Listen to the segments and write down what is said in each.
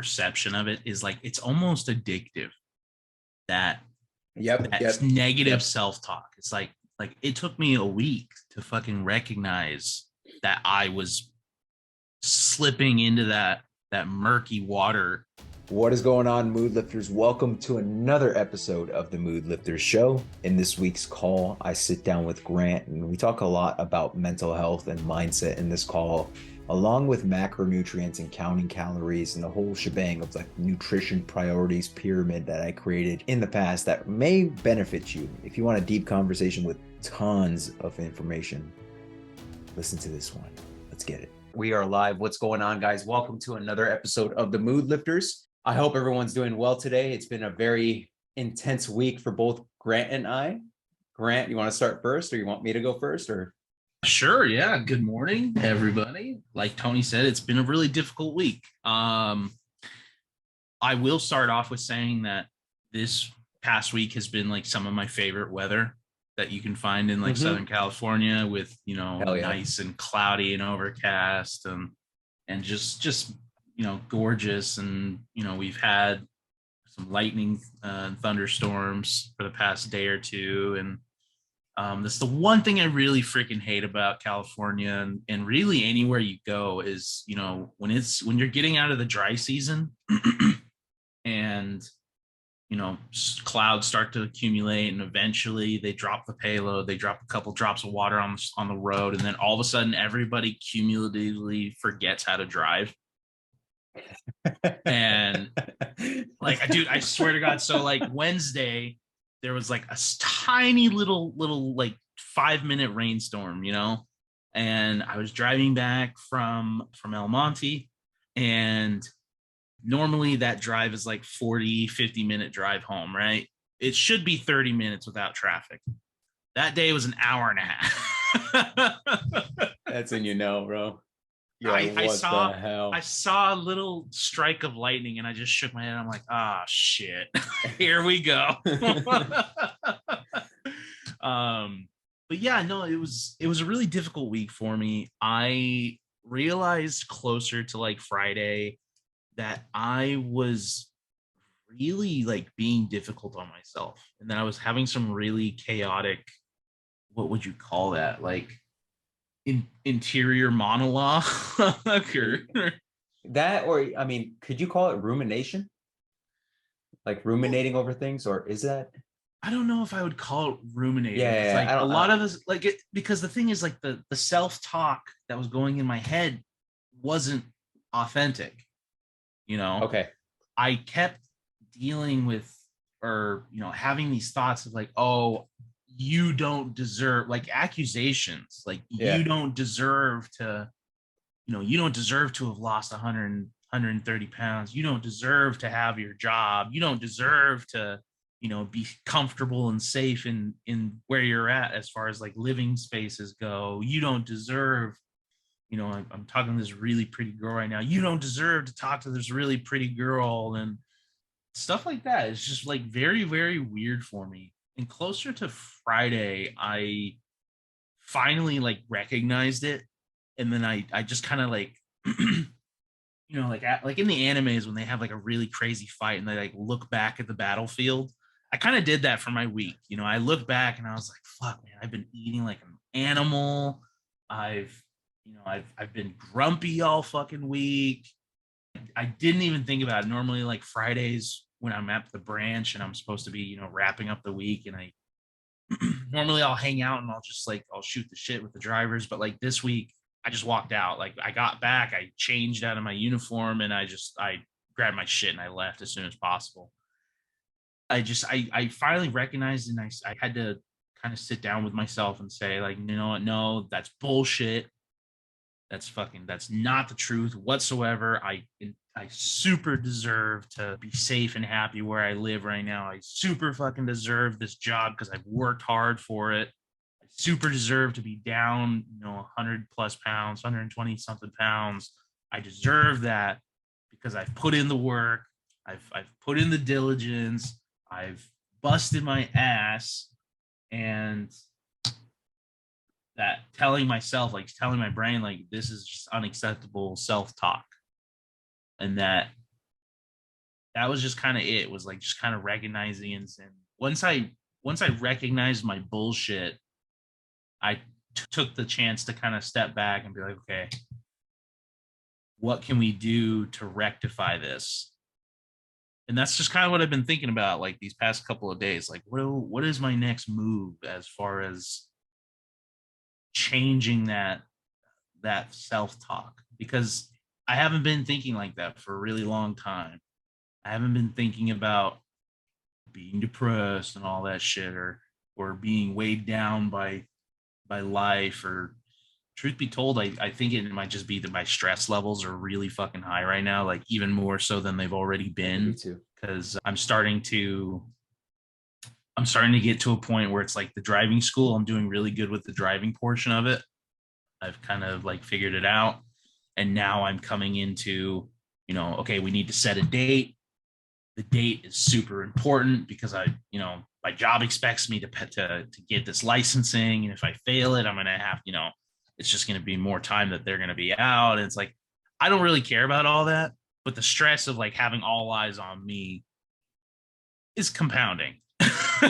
perception of it is like it's almost addictive. That Yep. negative self-talk. It's like it took me a week to fucking recognize that I was slipping into that murky water. What is going on, Mood Lifters? Welcome to another episode of the Mood Lifters Show. In this week's call, I sit down with Grant and we talk a lot about mental health and mindset in this call, along with macronutrients and counting calories and the whole shebang of like nutrition priorities pyramid that I created in the past that may benefit you. If you want a deep conversation with tons of information, listen to this one. Let's get it. We are live. What's going on, guys? Welcome to another episode of the Mood Lifters. I hope everyone's doing well today. It's been a very intense week for both Grant and I. Grant, you want to start first or you want me to go first? Or Sure, yeah. Good morning, everybody. Like Tony said, it's been a really difficult week. I will start off with saying that this past week has been like some of my favorite weather that you can find in like Southern California with, nice and cloudy and overcast and just gorgeous. And, we've had some lightning and thunderstorms for the past day or two. And that's the one thing I really freaking hate about California and really anywhere you go is, when you're getting out of the dry season and, clouds start to accumulate and eventually they drop the payload, they drop a couple drops of water on the road. And then all of a sudden everybody cumulatively forgets how to drive. And like, dude, I swear to God. So like Wednesday, there was like a tiny little like 5-minute rainstorm, and I was driving back from El Monte, and normally that drive is like 40-50 minute drive home, right? It should be 30 minutes without traffic. That day was an hour and a half. That's when bro. I saw a little strike of lightning and I just shook my head. I'm like, shit, here we go. But yeah, no, it was a really difficult week for me. I realized closer to like Friday that I was really like being difficult on myself and that I was having some really chaotic, what would you call that? Like interior monologue. That, or I mean, could you call it rumination? Like ruminating over things, or is that? I don't know if I would call it ruminating. Yeah, it's like a lot of us like it because the thing is like the self-talk that was going in my head wasn't authentic. Okay. I kept dealing with or having these thoughts of like, oh, you don't deserve, like accusations, like you don't deserve to, you don't deserve to have lost 130 pounds. You don't deserve to have your job. You don't deserve to, be comfortable and safe in where you're at as far as like living spaces go. You don't deserve, I'm talking to this really pretty girl right now. You don't deserve to talk to this really pretty girl and stuff like that. It's just like very, very weird for me. And closer to Friday, I finally like recognized it. And then I just kind of like, like in the animes when they have like a really crazy fight and they like look back at the battlefield. I kind of did that for my week. I looked back and I was like, fuck, man, I've been eating like an animal. I've been grumpy all fucking week. I didn't even think about it. Normally, like Fridays when I'm at the branch and I'm supposed to be, wrapping up the week, and I normally I'll hang out and I'll shoot the shit with the drivers. But like this week, I just walked out. Like I got back, I changed out of my uniform, and I grabbed my shit and I left as soon as possible. I finally recognized, and I had to kind of sit down with myself and say, like, you know what? No, that's bullshit. That's not the truth whatsoever. I super deserve to be safe and happy where I live right now. I super fucking deserve this job because I've worked hard for it. I super deserve to be down, 100 plus pounds, 120 something pounds. I deserve that because I've put in the work. I've put in the diligence. I've busted my ass, and that telling my brain, like, this is just unacceptable self-talk. And that that was just kind of it. Was like just kind of recognizing, and once I recognized my bullshit, I took the chance to kind of step back and be like, okay, what can we do to rectify this? And that's just kind of what I've been thinking about like these past couple of days. Like, what is my next move as far as changing that self-talk? Because I haven't been thinking like that for a really long time. I haven't been thinking about being depressed and all that shit, or being weighed down by life. Or truth be told, I think it might just be that my stress levels are really fucking high right now, like even more so than they've already been. Me too. Because I'm starting to get to a point where it's like the driving school. I'm doing really good with the driving portion of it. I've kind of like figured it out. And now I'm coming into, okay, we need to set a date. The date is super important because my job expects me to get this licensing. And if I fail it, I'm going to have, it's just going to be more time that they're going to be out. And it's like, I don't really care about all that, but the stress of like having all eyes on me is compounding.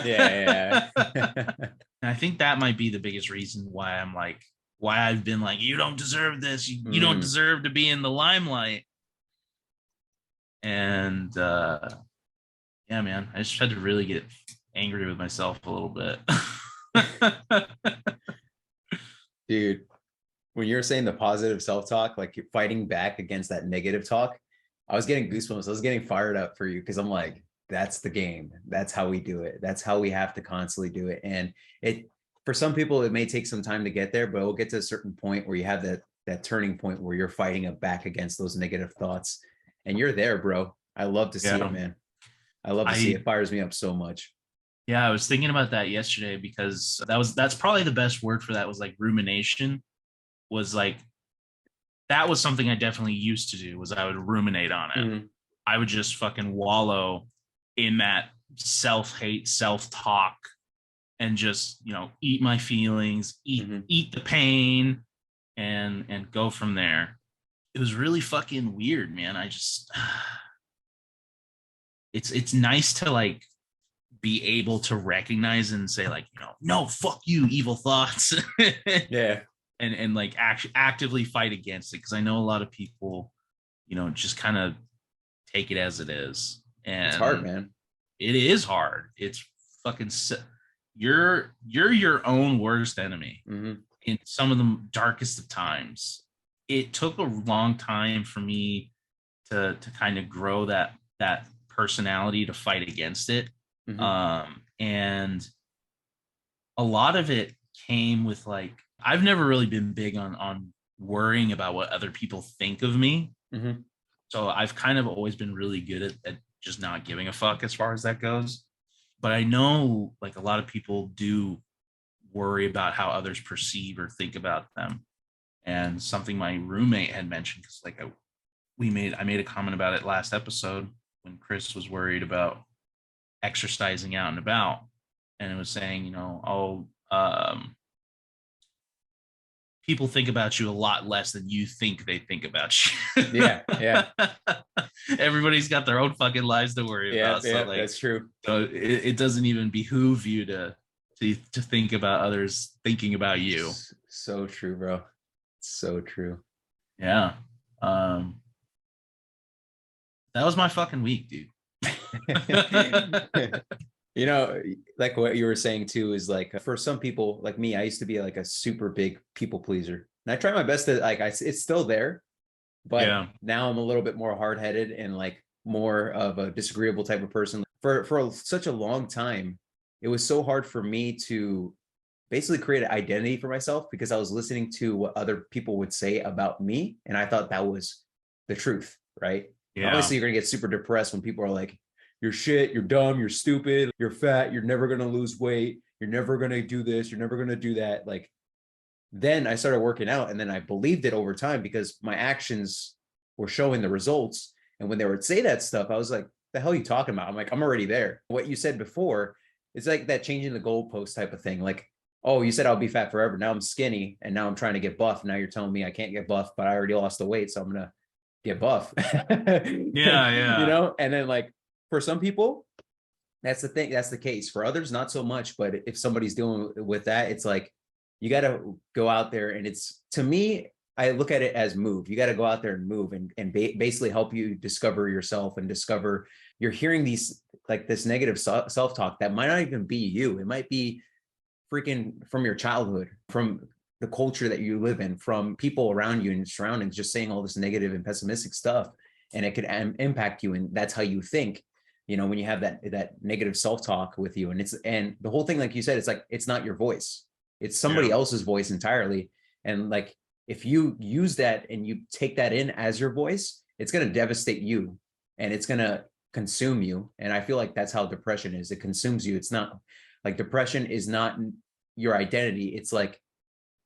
Yeah. And I think that might be the biggest reason why I've been like, you don't deserve this. You don't deserve to be in the limelight. And yeah, man, I just had to really get angry with myself a little bit. Dude, when you're saying the positive self-talk, like you're fighting back against that negative talk, I was getting goosebumps. I was getting fired up for you because I'm like, that's the game. That's how we do it. That's how we have to constantly do it. And for some people, it may take some time to get there, but it'll get to a certain point where you have that turning point where you're fighting it back against those negative thoughts. And you're there, bro. I love to see it, man. I love to see it. It fires me up so much. Yeah, I was thinking about that yesterday because that's probably the best word for that was like rumination. Was like that was something I definitely used to do was I would ruminate on it. Mm-hmm. I would just fucking wallow in that self-hate, self-talk, and just, eat my feelings, eat the pain, and go from there. It was really fucking weird, man. It's nice to like be able to recognize and say like, no, fuck you, evil thoughts. Yeah. And like actively fight against it. Cause I know a lot of people, just kind of take it as it is. And it's hard, man. It is hard. It's fucking, you're your own worst enemy in some of the darkest of times. It took a long time for me to kind of grow that personality to fight against it. And a lot of it came with like, I've never really been big on worrying about what other people think of me. So I've kind of always been really good at just not giving a fuck as far as that goes. But I know like a lot of people do worry about how others perceive or think about them. And something my roommate had mentioned, because like I made a comment about it last episode when Chris was worried about exercising out and about, and it was saying, people think about you a lot less than you think they think about you. Yeah. Everybody's got their own fucking lives to worry about. So like, that's true. So it doesn't even behoove you to think about others thinking about you. So true, bro. So true. Yeah. That was my fucking week, dude. Like what you were saying too is like for some people like me, I used to be like a super big people pleaser, and I try my best to like it's still there, but now I'm a little bit more hard-headed and like more of a disagreeable type of person. For such a long time, it was so hard for me to basically create an identity for myself because I was listening to what other people would say about me, and I thought that was the truth, right? Yeah. Obviously, you're gonna get super depressed when people are like, "You're shit, you're dumb, you're stupid, you're fat, you're never gonna lose weight, you're never gonna do this, you're never gonna do that." Like, then I started working out, and then I believed it over time because my actions were showing the results. And when they would say that stuff, I was like, "The hell are you talking about?" I'm like, "I'm already there." What you said before, it's like that changing the goalpost type of thing. Like, oh, you said I'll be fat forever. Now I'm skinny, and now I'm trying to get buff. Now you're telling me I can't get buff, but I already lost the weight, so I'm gonna get buff. Yeah. And then like for some people, that's the thing. That's the case. For others, not so much. But if somebody's dealing with that, it's like, you got to go out there. And it's, to me, I look at it as move. You got to go out there and move and basically help you discover yourself and discover you're hearing these, like this negative self-talk that might not even be you. It might be freaking from your childhood, from the culture that you live in, from people around you and surroundings, just saying all this negative and pessimistic stuff. And it could impact you. And that's how you think, you know, when you have that negative self-talk with you. And the whole thing, like you said, it's like, it's not your voice. It's somebody else's voice entirely. And like, if you use that and you take that in as your voice, it's going to devastate you and it's going to consume you. And I feel like that's how depression is. It consumes you. It's not like, depression is not your identity. It's like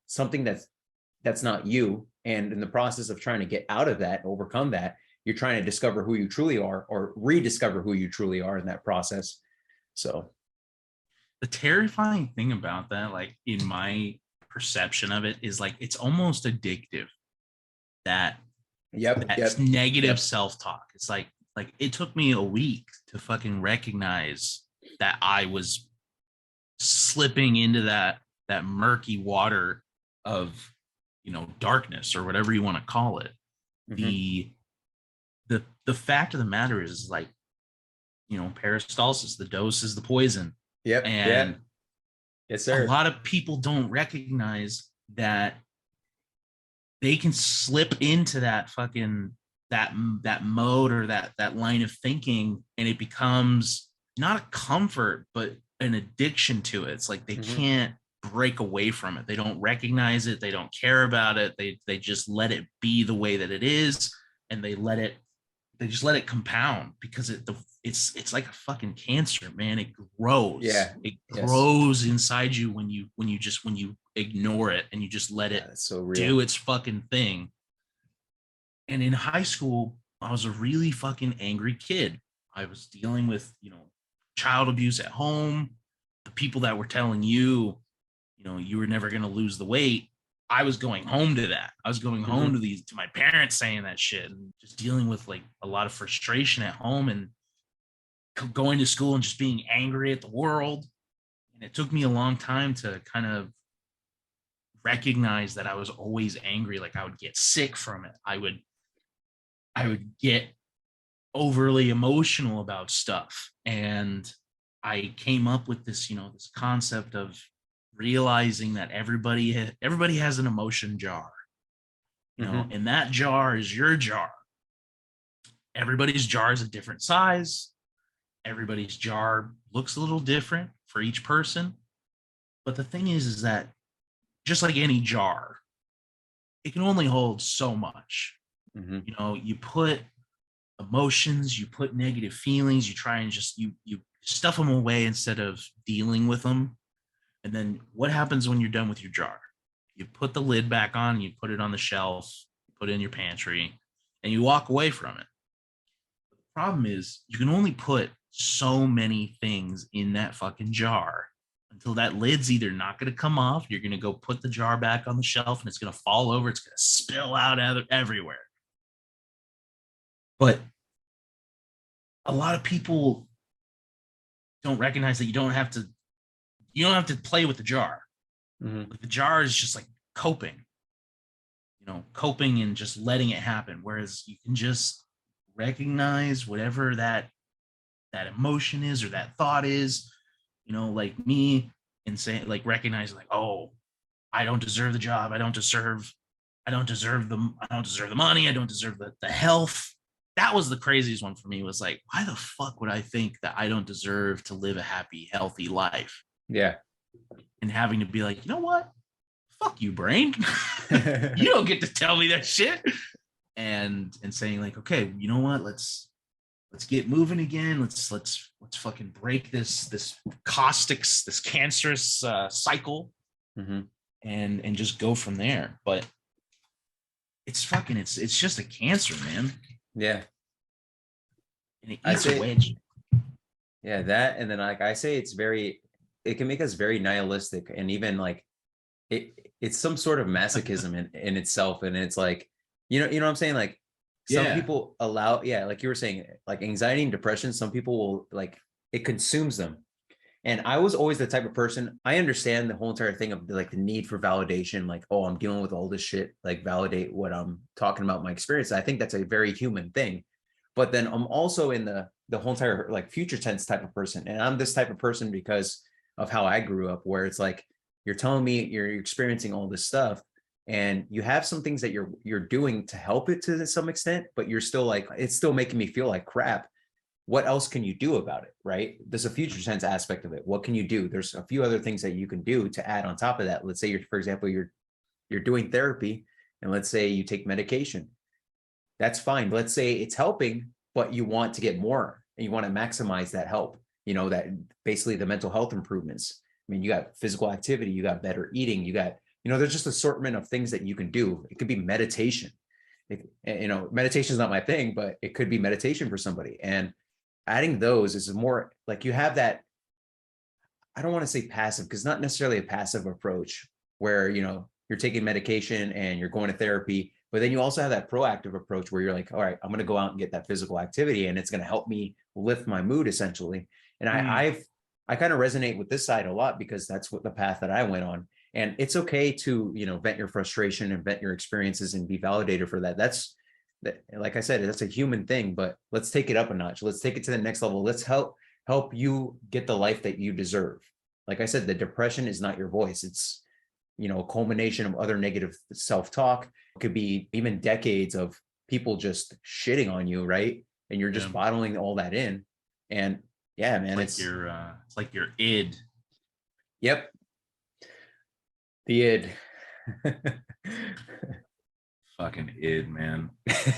something that's not you. And in the process of trying to get out of that, overcome that, you're trying to discover who you truly are, or rediscover who you truly are in that process. So the terrifying thing about that, like in my perception of it, is like, it's almost addictive. That negative self-talk. It's like it took me a week to fucking recognize that I was slipping into that murky water of, you know, darkness or whatever you want to call it. Mm-hmm. The fact of the matter is, like, you know, peristalsis, the dose is the poison. Yep. And yes, sir. A lot of people don't recognize that they can slip into that fucking that mode or that line of thinking, and it becomes not a comfort but an addiction to it. It's like they can't break away from it. They don't recognize it. They don't care about it. They just let it be the way that it is, and they just let it compound, because it's like a fucking cancer, man. It grows. Yeah. It grows inside you when you ignore it and you just let it do its fucking thing. And in high school, I was a really fucking angry kid. I was dealing with, you know, child abuse at home. The people that were telling you, you know, you were never going to lose the weight. I was going home to that. I was going home to my parents saying that shit, and just dealing with like a lot of frustration at home, and going to school and just being angry at the world. And it took me a long time to kind of recognize that I was always angry. Like, I would get sick from it. I would get overly emotional about stuff. And I came up with this, you know, this concept of realizing that everybody has an emotion jar, you know, and that jar is your jar. Everybody's jar is a different size. Everybody's jar looks a little different for each person. But the thing is that just like any jar, it can only hold so much. You know, you put emotions, you put negative feelings, you try and just you stuff them away instead of dealing with them. And then what happens when you're done with your jar? You put the lid back on, you put it on the shelf, you put it in your pantry, and you walk away from it. The problem is, you can only put so many things in that fucking jar until that lid's either not going to come off, you're going to go put the jar back on the shelf, and it's going to fall over, it's going to spill out everywhere. But a lot of people don't recognize that you don't have to play with the jar. Like, the jar is just like coping, you know, coping and just letting it happen. Whereas you can just recognize whatever that emotion is or that thought is, you know, like me, and say, like, recognize, like, oh, I don't deserve the job. I don't deserve the money. I don't deserve the health. That was the craziest one for me, was like, why the fuck would I think that I don't deserve to live a happy, healthy life? Yeah. And having to be like, you know what? Fuck you, brain. You don't get to tell me that shit. And saying, like, okay, you know what? Let's get moving again. Let's fucking break this caustics, this cancerous cycle, and just go from there. But it's just a cancer, man. Yeah. And it eats a wedge. Yeah, that, and then, like I say, it can make us very nihilistic, and even like it's some sort of masochism in itself. And it's like, you know what I'm saying? Like, some Yeah. people allow, yeah, like you were saying, like anxiety and depression, some people will like, it consumes them. And I was always the type of person, I understand the whole entire thing of like the need for validation, like, oh, I'm dealing with all this shit, like validate what I'm talking about, my experience. I think that's a very human thing. But then I'm also in the whole entire like future tense type of person. And I'm this type of person because of how I grew up, where it's like, you're telling me you're experiencing all this stuff and you have some things that you're doing to help it to some extent, but you're still like, it's still making me feel like crap. What else can you do about it, right? There's a future tense aspect of it. What can you do? There's a few other things that you can do to add on top of that. Let's say you're, for example, you're doing therapy, and let's say you take medication. That's fine. Let's say it's helping, but you want to get more and you want to maximize that help. You know, that basically the mental health improvements. I mean, you got physical activity, you got better eating, you got, you know, there's just assortment of things that you can do. It could be meditation. You know, meditation is not my thing, but it could be meditation for somebody. And adding those is more like you have that, I don't want to say passive, because not necessarily a passive approach where, you know, you're taking medication and you're going to therapy, but then you also have that proactive approach where you're like, all right, I'm going to go out and get that physical activity and it's going to help me lift my mood essentially. And I kind of resonate with this side a lot because that's what the path that I went on. And it's okay to, you know, vent your frustration and vent your experiences and be validated for that. That's that, like I said, that's a human thing, but let's take it up a notch. Let's take it to the next level. Let's help you get the life that you deserve. Like I said, the depression is not your voice. It's, you know, a culmination of other negative self-talk. It could be even decades of people just shitting on you, right? And you're just bottling all that in. And yeah, man, it's like your id. Yep. The id. Fucking id, man. It's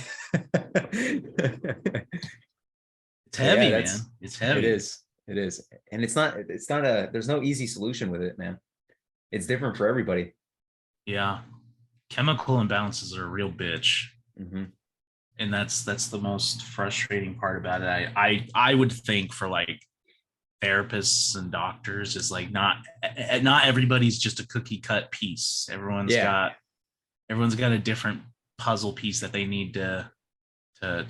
Yeah, heavy, man. It's heavy. It is. It is. And it's not there's no easy solution with it, man. It's different for everybody. Yeah. Chemical imbalances are a real bitch. Mm-hmm. And that's the most frustrating part about it. I would think for like therapists and doctors is like not everybody's just a cookie cut piece. Everyone's got a different puzzle piece that they need to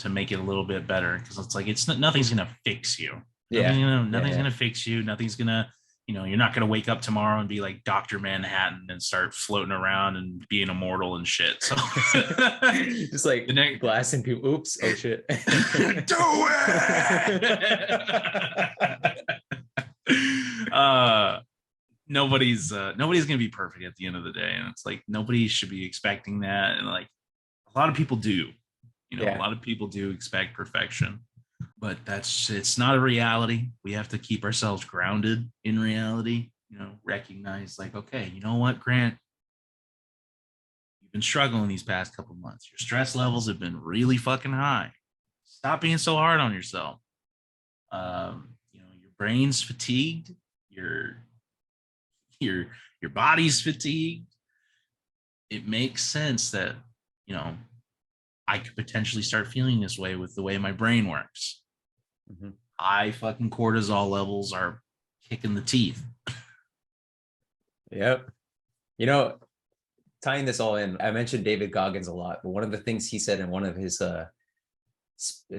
make it a little bit better, because it's like nothing's gonna fix you. Nothing's gonna fix you. Nothing's gonna, you know, you're not gonna wake up tomorrow and be like Dr. Manhattan and start floating around and being immortal and shit. So just like blasting people. Oops. Oh shit. Do it. Nobody's gonna be perfect at the end of the day, and it's like nobody should be expecting that. And like a lot of people do, you know, a lot of people do expect perfection, but it's not a reality. We have to keep ourselves grounded in reality, you know, recognize like, okay, you know what, Grant, you've been struggling these past couple months. Your stress levels have been really fucking high. Stop being so hard on yourself. You know, your brain's fatigued, your body's fatigued. It makes sense that, you know, I could potentially start feeling this way with the way my brain works. Mm-hmm. High fucking cortisol levels are kicking the teeth. Yep. You know, tying this all in, I mentioned David Goggins a lot, but one of the things he said in one of his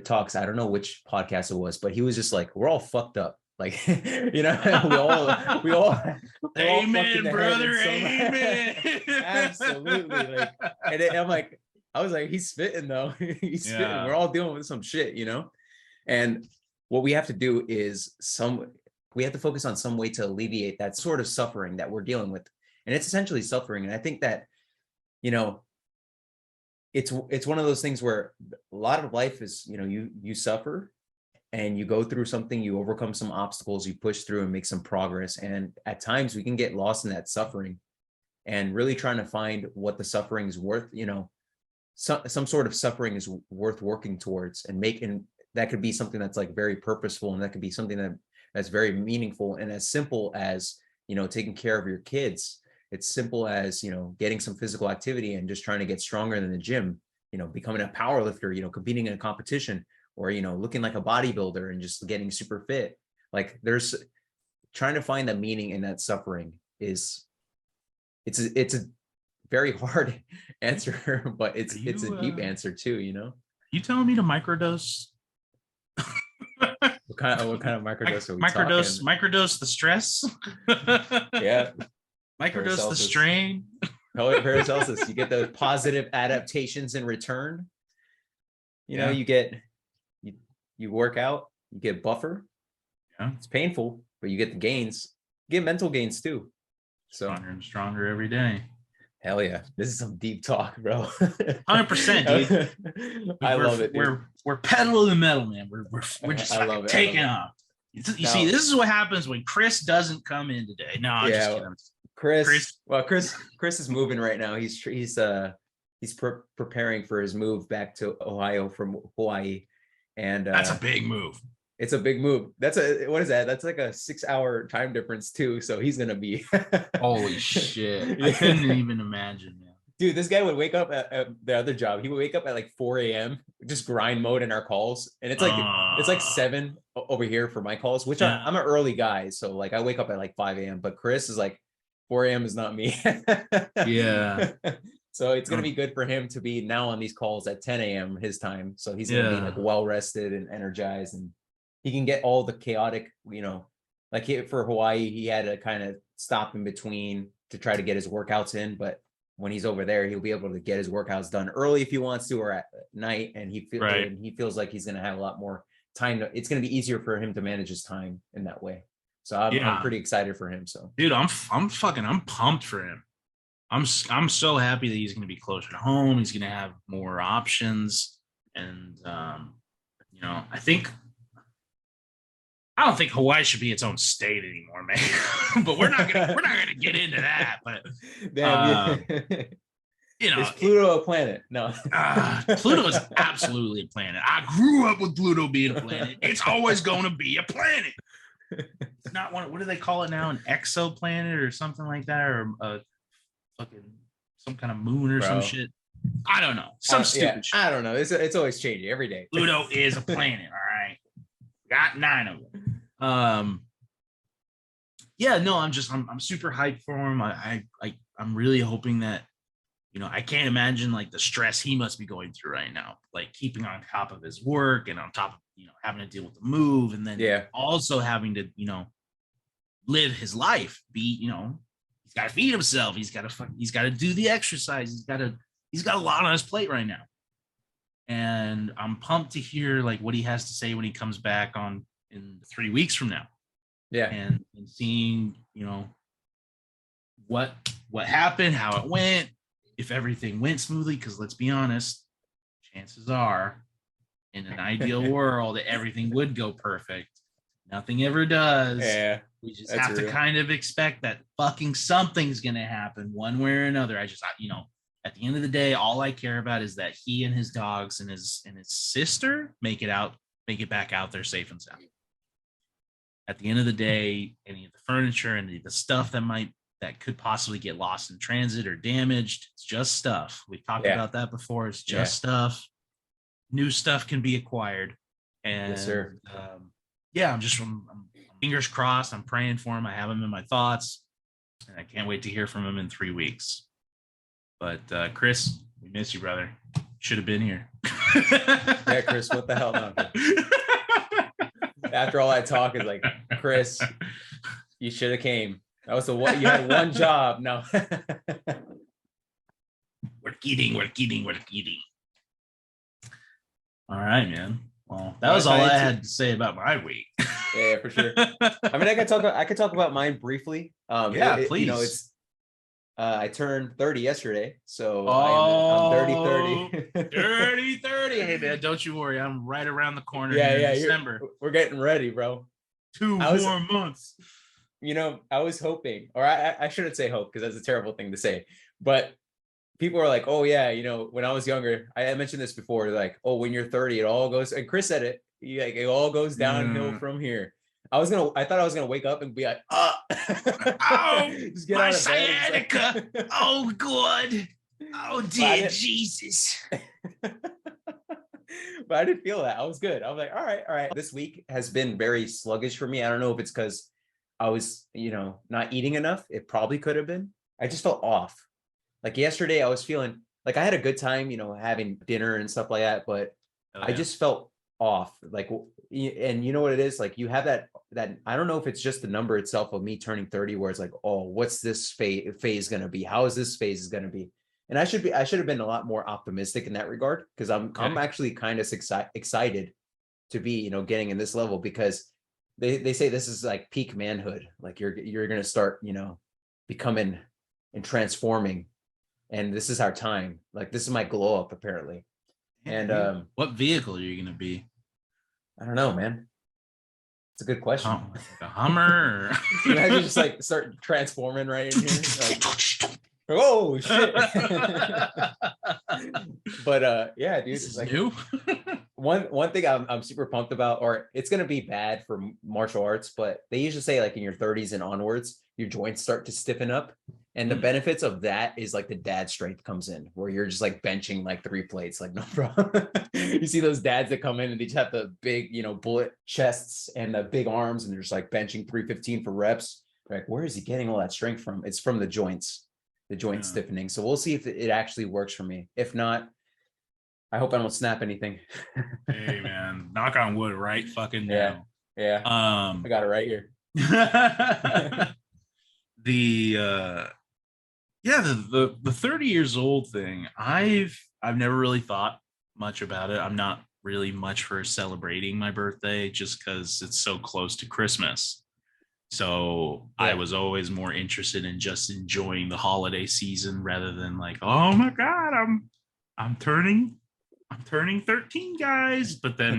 talks, I don't know which podcast it was, but he was just like, we're all fucked up. Like, you know, we all amen, brother. Amen. Absolutely. Like, and I'm like, I was like, he's spitting though. He's spitting. We're all dealing with some shit, you know? And what we have to do is we have to focus on some way to alleviate that sort of suffering that we're dealing with. And it's essentially suffering. And I think that, you know, it's one of those things where a lot of life is, you know, you suffer and you go through something, you overcome some obstacles, you push through and make some progress. And at times we can get lost in that suffering and really trying to find what the suffering is worth, you know, some sort of suffering is worth working towards, and making that could be something that's like very purposeful, and that could be something that's very meaningful, and as simple as, you know, taking care of your kids. It's simple as, you know, getting some physical activity and just trying to get stronger in the gym, you know, becoming a power lifter, you know, competing in a competition, or, you know, looking like a bodybuilder and just getting super fit. Like there's trying to find the meaning in that suffering it's a very hard answer, but it's a deep answer too, you know? You telling me to microdose? What kind of microdose are we talking? Microdose the stress. Yeah, Microdose the Paracelsus. strain. Paracelsus. You get those positive adaptations in return. You get you work out, you get buffer. Yeah, it's painful, but you get the gains. You get mental gains too. So stronger and stronger every day. Hell yeah, this is some deep talk, bro. 100%, dude. I love it, dude. We're pedal to the metal, man. We're just I love it. taking off. You see, this is what happens when Chris doesn't come in today. No, I'm just kidding. Chris is moving right now. He's preparing for his move back to Ohio from Hawaii, and that's a big move. It's a big move. What is that? That's like a 6-hour time difference too. So he's gonna be holy shit. I couldn't even imagine, man. Dude, this guy would wake up at the other job. He would wake up at like 4 a.m. just grind mode in our calls, and it's like 7 over here for my calls, which I'm an early guy, so like I wake up at like 5 a.m. But Chris is like 4 a.m. is not me. Yeah. So it's gonna be good for him to be now on these calls at 10 a.m. his time. So he's gonna be like well rested and energized, and he can get all the chaotic, like for Hawaii, he had to kind of stop in between to try to get his workouts in. But when he's over there, he'll be able to get his workouts done early if he wants to, or at night. And he feels like he's going to have a lot more time. It's going to be easier for him to manage his time in that way. So I'm pretty excited for him. So, dude, I'm pumped for him. I'm so happy that he's going to be closer to home. He's going to have more options. And, I don't think Hawaii should be its own state anymore, man. But we're not gonna get into that. But is Pluto a planet? No, Pluto is absolutely a planet. I grew up with Pluto being a planet. It's always going to be a planet. It's not one. What do they call it now? An exoplanet or something like that, or a fucking some kind of moon or some shit. I don't know. Some stupid shit. I don't know. It's always changing every day. Pluto is a planet. All right. Got 9 of them. I'm super hyped for him. I'm really hoping that, I can't imagine like the stress he must be going through right now, like keeping on top of his work and on top of, having to deal with the move, and then also having to, live his life, he's got to feed himself. He's got to do the exercise. He's got a lot on his plate right now. And I'm pumped to hear like what he has to say when he comes back in 3 weeks from now. Yeah. And seeing, what happened, how it went, if everything went smoothly, because let's be honest, chances are in an ideal world that everything would go perfect. Nothing ever does. Yeah. We just have to kind of expect that fucking something's going to happen one way or another. At the end of the day, all I care about is that he and his dogs and his sister make it back out there safe and sound. At the end of the day, any of the furniture and the stuff that could possibly get lost in transit or damaged, it's just stuff. We've talked about that before. It's just stuff. New stuff can be acquired. And yes, sir. I'm fingers crossed. I'm praying for him. I have him in my thoughts, and I can't wait to hear from him in 3 weeks. But Chris, we miss you, brother. Should have been here. Yeah, Chris, what the hell? No. After all that talk, is like, Chris, you should have came. That was you had one job. No. We're kidding. All right, man. Well, that was all I had to say about my week. Yeah, for sure. I mean, I could talk about mine briefly. Please. I turned 30 yesterday, so I'm dirty 30. Dirty 30. Hey, man, don't you worry. I'm right around the corner in December. We're getting ready, bro. 2 more months. I was hoping, or I shouldn't say hope, because that's a terrible thing to say, but people are like, oh yeah, when I was younger, I mentioned this before, like, oh, when you're 30, it all goes, and Chris said it, like, it all goes downhill from here. I thought I was gonna wake up and be like, oh, just get my out of sciatica. Like, oh God. Oh dear Jesus. But I didn't feel that. I was good. I was like, all right. This week has been very sluggish for me. I don't know if it's because I was, not eating enough. It probably could have been. I just felt off. Like yesterday, I was feeling like I had a good time, having dinner and stuff like that. But Oh, I yeah. just felt off. Like, and you know what it is? Like you have that, I don't know if it's just the number itself of me turning 30, where it's like, oh, what's this phase going to be? How is this phase going to be? And I should have been a lot more optimistic in that regard, because I'm Okay. actually kind of excited to be, getting in this level, because they say this is like peak manhood. Like you're going to start, becoming and transforming. And this is our time. Like this is my glow up, apparently. Yeah, And dude. What vehicle are you gonna be? I don't know, man. It's a good question. Like a Hummer? Imagine just like start transforming right in here. Like, oh shit. But yeah, dude. This is Like new. one thing I'm super pumped about, or it's gonna be bad for martial arts, but they usually say like in your 30s and onwards, your joints start to stiffen up. And the benefits of that is like the dad strength comes in, where you're just like benching like 3 plates, like no problem. You see those dads that come in and they just have the big, bullet chests and the big arms, and they're just like benching 315 for reps. They're like, where is he getting all that strength from? It's from the joints, the joint stiffening. So we'll see if it actually works for me. If not, I hope I don't snap anything. Hey man, knock on wood right fucking Yeah. now. Yeah. I got it right here. The yeah, the 30 years old thing, I've never really thought much about it. I'm not really much for celebrating my birthday just because it's so close to Christmas. So I Yeah. was always more interested in just enjoying the holiday season rather than like, oh my God, I'm turning I'm turning 13, guys. But then,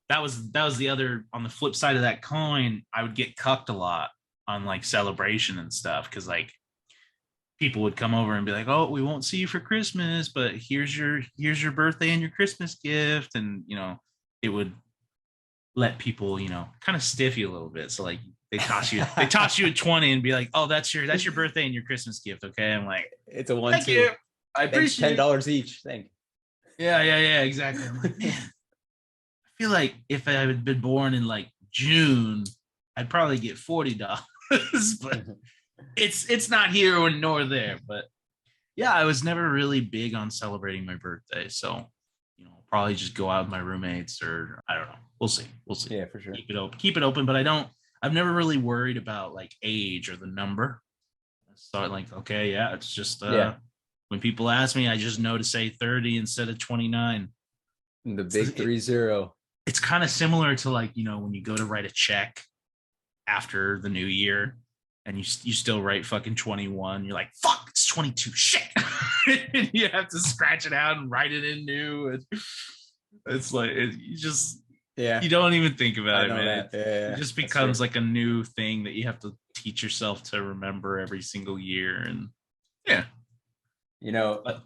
that was the other, on the flip side of that coin, I would get cucked a lot on like celebration and stuff, because like people would come over and be like, oh, we won't see you for Christmas, but here's your birthday and your Christmas gift. And it would let people, kind of stiff you a little bit. So like they toss you a 20 and be like, oh, that's your birthday and your Christmas gift. Okay. I'm like, It's a thank 1-2. you. I Thanks, appreciate it. $10 each. Thank you. Yeah, exactly. I'm like, man, I feel like if I had been born in like June, I'd probably get $40. But it's not here nor there. But yeah, I was never really big on celebrating my birthday. So, probably just go out with my roommates, or I don't know. We'll see. We'll see. Yeah, for sure. Keep it open. But I've never really worried about like age or the number. So like, okay, yeah, it's just Yeah. when people ask me, I just know to say 30 instead of 29. The big 30. It's kind of similar to like, when you go to write a check after the new year and you still write fucking 21. You're like, fuck, it's 22. Shit. And you have to scratch it out and write it in new. And it's like, you don't even think about it, man. Yeah, it just becomes like a new thing that you have to teach yourself to remember every single year. And yeah. But,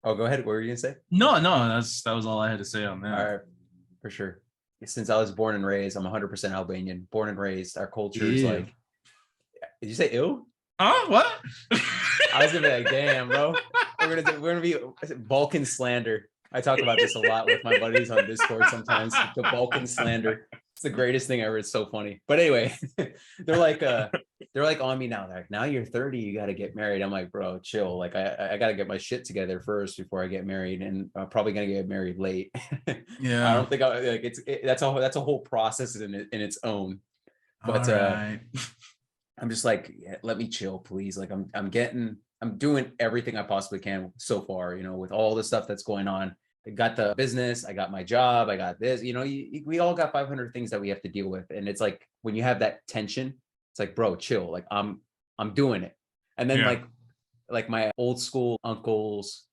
oh, go ahead. What were you gonna say? no, that was all I had to say on that. All right, for sure. Since I was born and raised, I'm 100% Albanian. Born and raised. Our culture is like. Did you say ew? Huh? What? I was gonna be like, damn, bro. We're gonna be Balkan slander. I talk about this a lot with my buddies on Discord sometimes. The Balkan slander. It's the greatest thing ever. It's so funny. But anyway, they're like on me now. They're like, now you're 30, you got to get married. I'm like, bro, chill. Like I got to get my shit together first before I get married, and I'm probably gonna get married late. Yeah. I don't think that's a whole process in its own. But all right. I'm just like, yeah, let me chill, please. Like I'm doing everything I possibly can so far, with all the stuff that's going on. I got the business, I got my job, I got this, we all got 500 things that we have to deal with. And it's like, when you have that tension, it's like, bro, chill. Like I'm doing it. And then like my old school uncles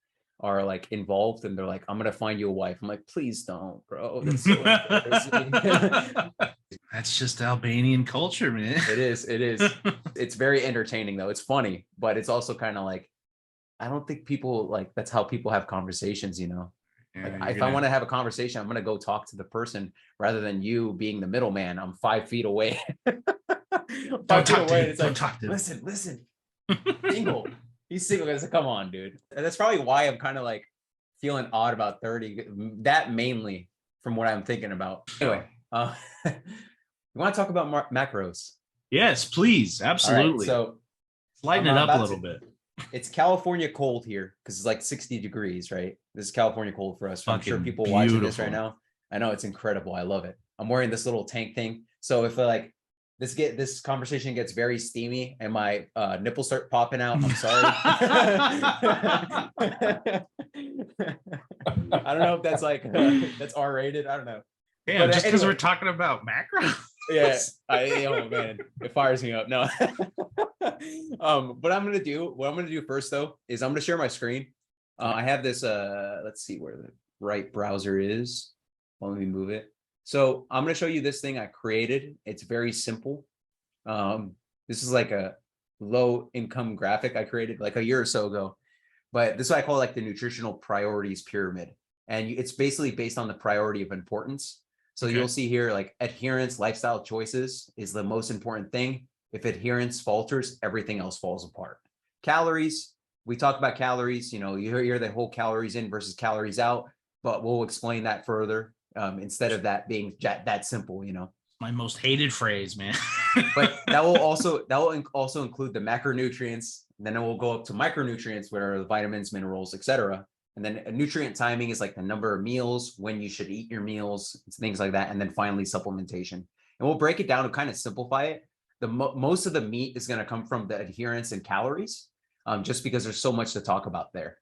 are like involved, and they're like, I'm going to find you a wife. I'm like, please don't, bro. That's so embarrassing. That's just Albanian culture, man. It is. It's very entertaining though. It's funny, but it's also kind of like, I don't think people like, that's how people have conversations, Yeah, if I want to have a conversation, I'm going to go talk to the person rather than you being the middleman. I'm 5 feet away. Don't talk to him. It's like, listen. Single. He's single. It's like, come on, dude. And that's probably why I'm kind of like feeling odd about 30. That mainly from what I'm thinking about. Anyway, we want to talk about macros. Yes, please. Absolutely. Right, so lighten it up a little bit. It's California cold here because it's like 60 degrees, right? This is California cold for us. I'm sure Fucking people watching this right beautiful. now, I know it's incredible. I love it. I'm wearing this little tank thing. So if like this conversation gets very steamy and my nipples start popping out, I'm sorry. I don't know if that's like that's R-rated. I don't know. Damn, But just because we're anyway, talking about macro. yeah. Oh man, it fires me up. No. What I'm gonna do first though is I'm gonna share my screen. I have this. Let's see where the right browser is. Let me move it. So I'm gonna show you this thing I created. It's very simple. This is like a low income graphic I created like a year or so ago. But this is what I call like the nutritional priorities pyramid. And it's basically based on the priority of importance. So Okay. you'll see here like adherence, lifestyle choices is the most important thing. If adherence falters, everything else falls apart. Calories, we talk about calories, you know, you hear the whole calories in versus calories out, but we'll explain that further instead of that being that simple, you know. My most hated phrase, man. But that will also include the macronutrients. Then it will go up to micronutrients, where are the vitamins, minerals, etc. And then nutrient timing is like the number of meals, when you should eat your meals, things like that. And then finally supplementation. And we'll break it down to kind of simplify it. The most of the meat is going to come from the adherence and calories, just because there's so much to talk about there.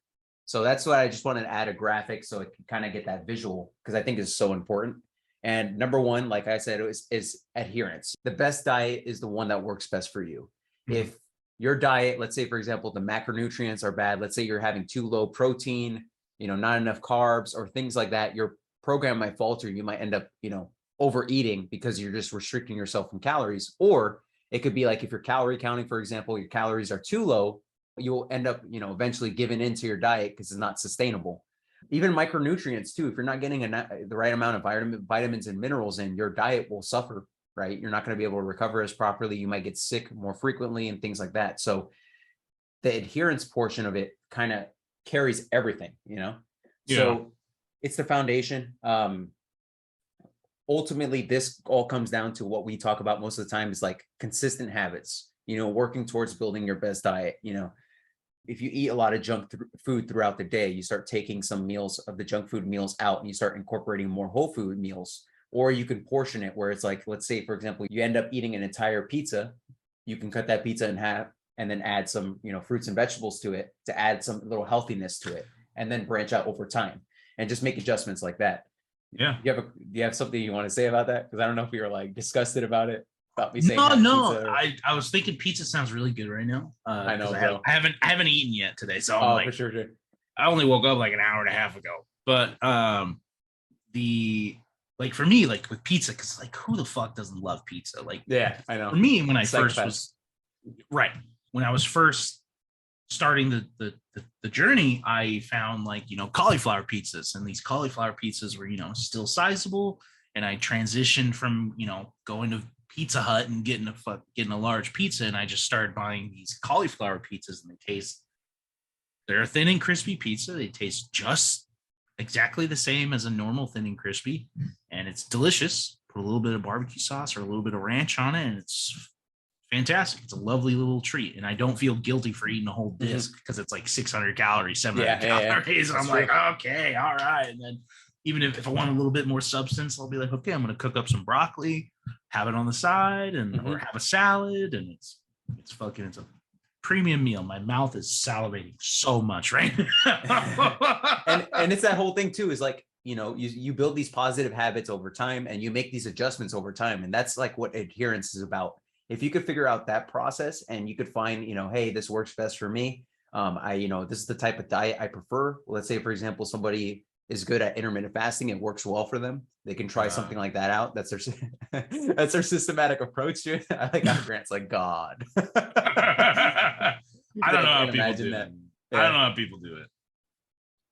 So that's why I just wanted to add a graphic so it can kind of get that visual, because I think it's so important. And number one, like I said, is adherence. The best diet is the one that works best for you. If your diet, let's say, for example, the macronutrients are bad, let's say you're having too low protein, you know, not enough carbs or things like that, your program might falter. You might end up, you know, overeating because you're just restricting yourself from calories. Or it could be like if you're calorie counting, for example, your calories are too low, you'll end up, you know, eventually giving into your diet because it's not sustainable. Even micronutrients too, if you're not getting the right amount of vitamins and minerals in, your diet will suffer, right? You're not going to be able to recover as properly. You might get sick more frequently and things like that. So the adherence portion of it kind of carries everything, you know? Yeah. So it's the foundation. Ultimately, this all comes down to what we talk about most of the time is like consistent habits, you know, working towards building your best diet. You know, if you eat a lot of junk food throughout the day, you start taking some meals of the junk food meals out and you start incorporating more whole food meals. Or you can portion it where it's like, let's say, for example, you end up eating an entire pizza. You can cut that pizza in half and then add some, you know, fruits and vegetables to it to add some little healthiness to it, and then branch out over time and just make adjustments like that. Yeah. Do you have something you want to say about that? Because I don't know if you were like disgusted about it, about me saying No. pizza. Or... I was thinking pizza sounds really good right now. I know, bro. I haven't eaten yet today, so I'm like, for sure. I only woke up like an hour and a half ago. But the like for me, like with pizza, because like who the fuck doesn't love pizza? Like, yeah, I know. For me, when I first was when I was first starting the journey, I found like, you know, cauliflower pizzas, and these cauliflower pizzas were, you know, still sizable. And I transitioned from, you know, going to Pizza Hut and getting a large pizza, and I just started buying these cauliflower pizzas, and they're a thin and crispy pizza. They taste just exactly the same as a normal thin and crispy, and it's delicious. Put a little bit of barbecue sauce or a little bit of ranch on it, and it's fantastic. It's a lovely little treat, and I don't feel guilty for eating a whole disc because it's like 600 calories, 700 calories. And I'm like, okay, all right. And then even if I want a little bit more substance, I'll be like, okay, I'm going to cook up some broccoli, have it on the side, and or have a salad, and it's a premium meal. My mouth is salivating so much right now. and it's that whole thing too, is like, you know, you build these positive habits over time and you make these adjustments over time. And that's like what adherence is about. If you could figure out that process and you could find, you know, hey, this works best for me. You know, this is the type of diet I prefer. Let's say, for example, somebody is good at intermittent fasting. It works well for them. They can try something like that out. That's their systematic approach to it. I like how Grant's like, God. I don't know how people do it. Yeah. I don't know how people do it.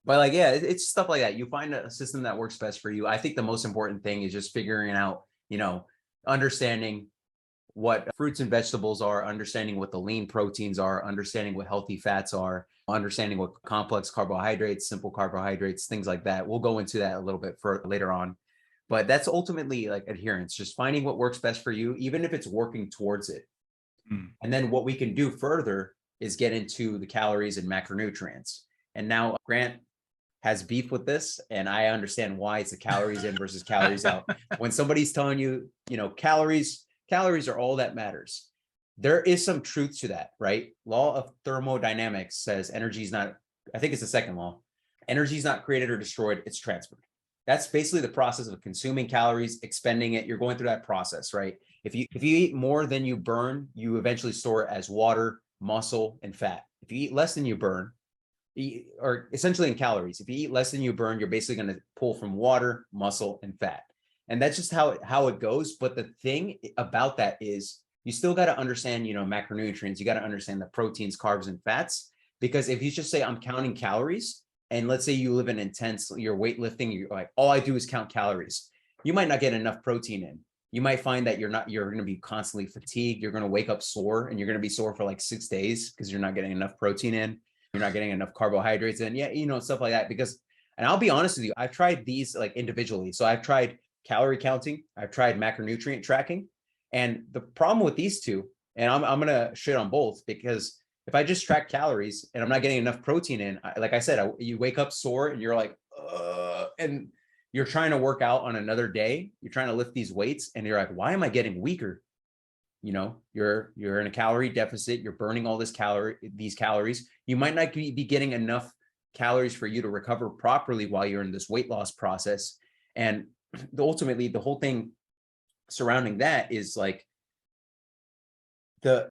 But like, yeah, it's stuff like that. You find a system that works best for you. I think the most important thing is just figuring out, you know, understanding what fruits and vegetables are, understanding what the lean proteins are, understanding what healthy fats are, understanding what complex carbohydrates, simple carbohydrates, things like that. We'll go into that a little bit for later on. But that's ultimately like adherence, just finding what works best for you, even if it's working towards it. And then what we can do further is get into the calories and macronutrients. And now Grant has beef with this, and I understand why. It's the calories in versus calories out. When somebody's telling you, calories are all that matters, there is some truth to that, right? Law of thermodynamics says energy is not, I think it's the second law, energy is not created or destroyed, it's transferred. That's basically the process of consuming calories, expending it. You're going through that process, right? If you eat more than you burn, you eventually store it as water, muscle, and fat. If you eat less than you burn, or essentially in calories, if you eat less than you burn, you're basically going to pull from water, muscle, and fat. And that's just how it goes. But the thing about that is you still got to understand, macronutrients. You got to understand the proteins, carbs, and fats. Because if you just say, I'm counting calories, and let's say you live in you're weightlifting, you're like, all I do is count calories, you might not get enough protein in. You might find that you're going to be constantly fatigued. You're going to wake up sore, and you're going to be sore for like 6 days because you're not getting enough protein in. You're not getting enough carbohydrates in. Yeah, stuff like that. And I'll be honest with you, I've tried these like individually. So I've tried calorie counting, I've tried macronutrient tracking. And the problem with these two, and I'm going to shit on both, because if I just track calories and I'm not getting enough protein in, like I said, you wake up sore and you're like, and you're trying to work out on another day. You're trying to lift these weights and you're like, why am I getting weaker? You're in a calorie deficit. You're burning all these calories. You might not be getting enough calories for you to recover properly while you're in this weight loss process. And ultimately, the whole thing surrounding that is like,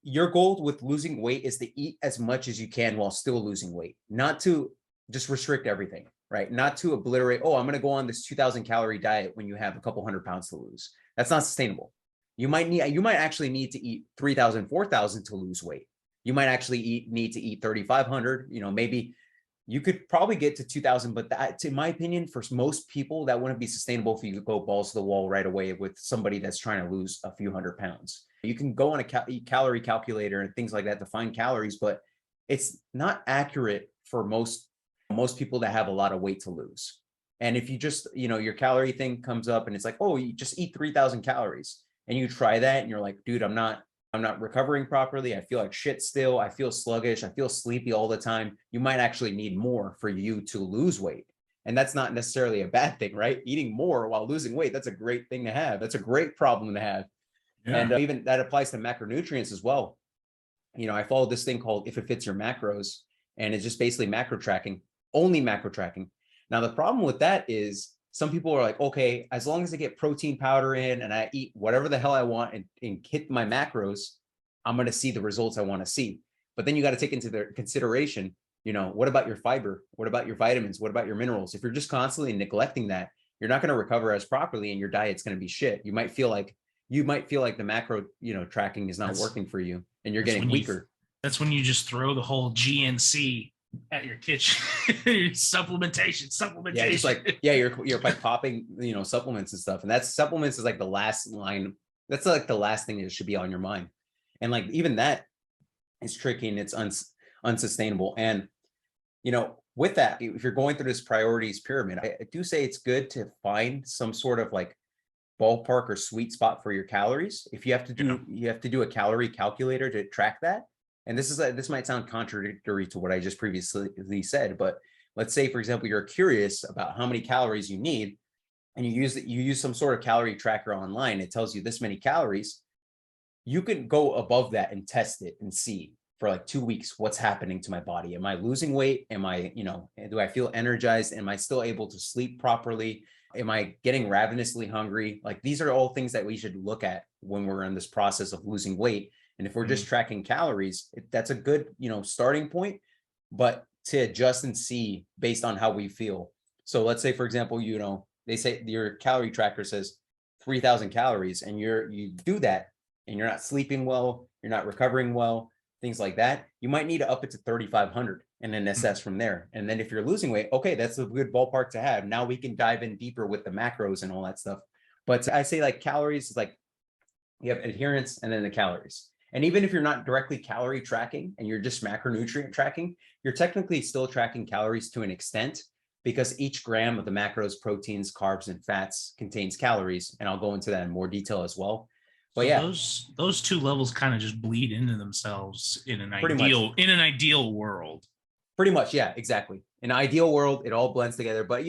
your goal with losing weight is to eat as much as you can while still losing weight, not to just restrict everything, right? Not to obliterate, I'm going to go on this 2,000 calorie diet when you have a couple 100 pounds to lose. That's not sustainable. You might actually need to eat 3,000, 4,000 to lose weight. You might actually need to eat 3,500, maybe you could probably get to 2,000, but that, in my opinion, for most people, that wouldn't be sustainable if you could go balls to the wall right away with somebody that's trying to lose a few 100 pounds. You can go on a calorie calculator and things like that to find calories, but it's not accurate for most people that have a lot of weight to lose. And if you just, your calorie thing comes up and it's like, you just eat 3,000 calories, and you try that and you're like, dude, I'm not recovering properly. I feel like shit still. I feel sluggish. I feel sleepy all the time. You might actually need more for you to lose weight. And that's not necessarily a bad thing, right? Eating more while losing weight, that's a great thing to have. That's a great problem to have. Yeah. And even that applies to macronutrients as well. I follow this thing called If It Fits Your Macros, and it's just basically macro tracking, only macro tracking. Now, the problem with that is some people are like, okay, as long as I get protein powder in and I eat whatever the hell I want and hit my macros, I'm going to see the results I want to see. But then you got to take into consideration, what about your fiber? What about your vitamins? What about your minerals? If you're just constantly neglecting that, you're not going to recover as properly, and your diet's going to be shit. You might feel like the macro, tracking is not working for you, and you're getting weaker. That's when you just throw the whole GNC at your kitchen. supplementation. Yeah, just like, you're like popping, supplements and stuff. And supplements is like the last line. That's like the last thing that should be on your mind. And like, even that is tricky, and it's unsustainable. And, with that, if you're going through this priorities pyramid, I do say it's good to find some sort of like ballpark or sweet spot for your calories. If you have to do a calorie calculator to track that. And this might sound contradictory to what I just previously said, but let's say, for example, you're curious about how many calories you need, and you use some sort of calorie tracker online. It tells you this many calories. You can go above that and test it and see for like 2 weeks what's happening to my body. Am I losing weight? Am I, do I feel energized? Am I still able to sleep properly? Am I getting ravenously hungry? Like, these are all things that we should look at when we're in this process of losing weight. And if we're just tracking calories, that's a good, starting point, but to adjust and see based on how we feel. So let's say, for example, they say your calorie tracker says 3,000 calories, and you do that and you're not sleeping well, you're not recovering well, things like that. You might need to up it to 3,500 and then assess from there. And then if you're losing weight, okay, that's a good ballpark to have. Now we can dive in deeper with the macros and all that stuff. But I say, like, calories is like, you have adherence and then the calories. And even if you're not directly calorie tracking and you're just macronutrient tracking, you're technically still tracking calories to an extent, because each gram of the macros, proteins, carbs, and fats contains calories. And I'll go into that in more detail as well. But So yeah, those two levels kind of just bleed into themselves pretty much. in an ideal world. Pretty much, yeah, exactly. In an ideal world, it all blends together. But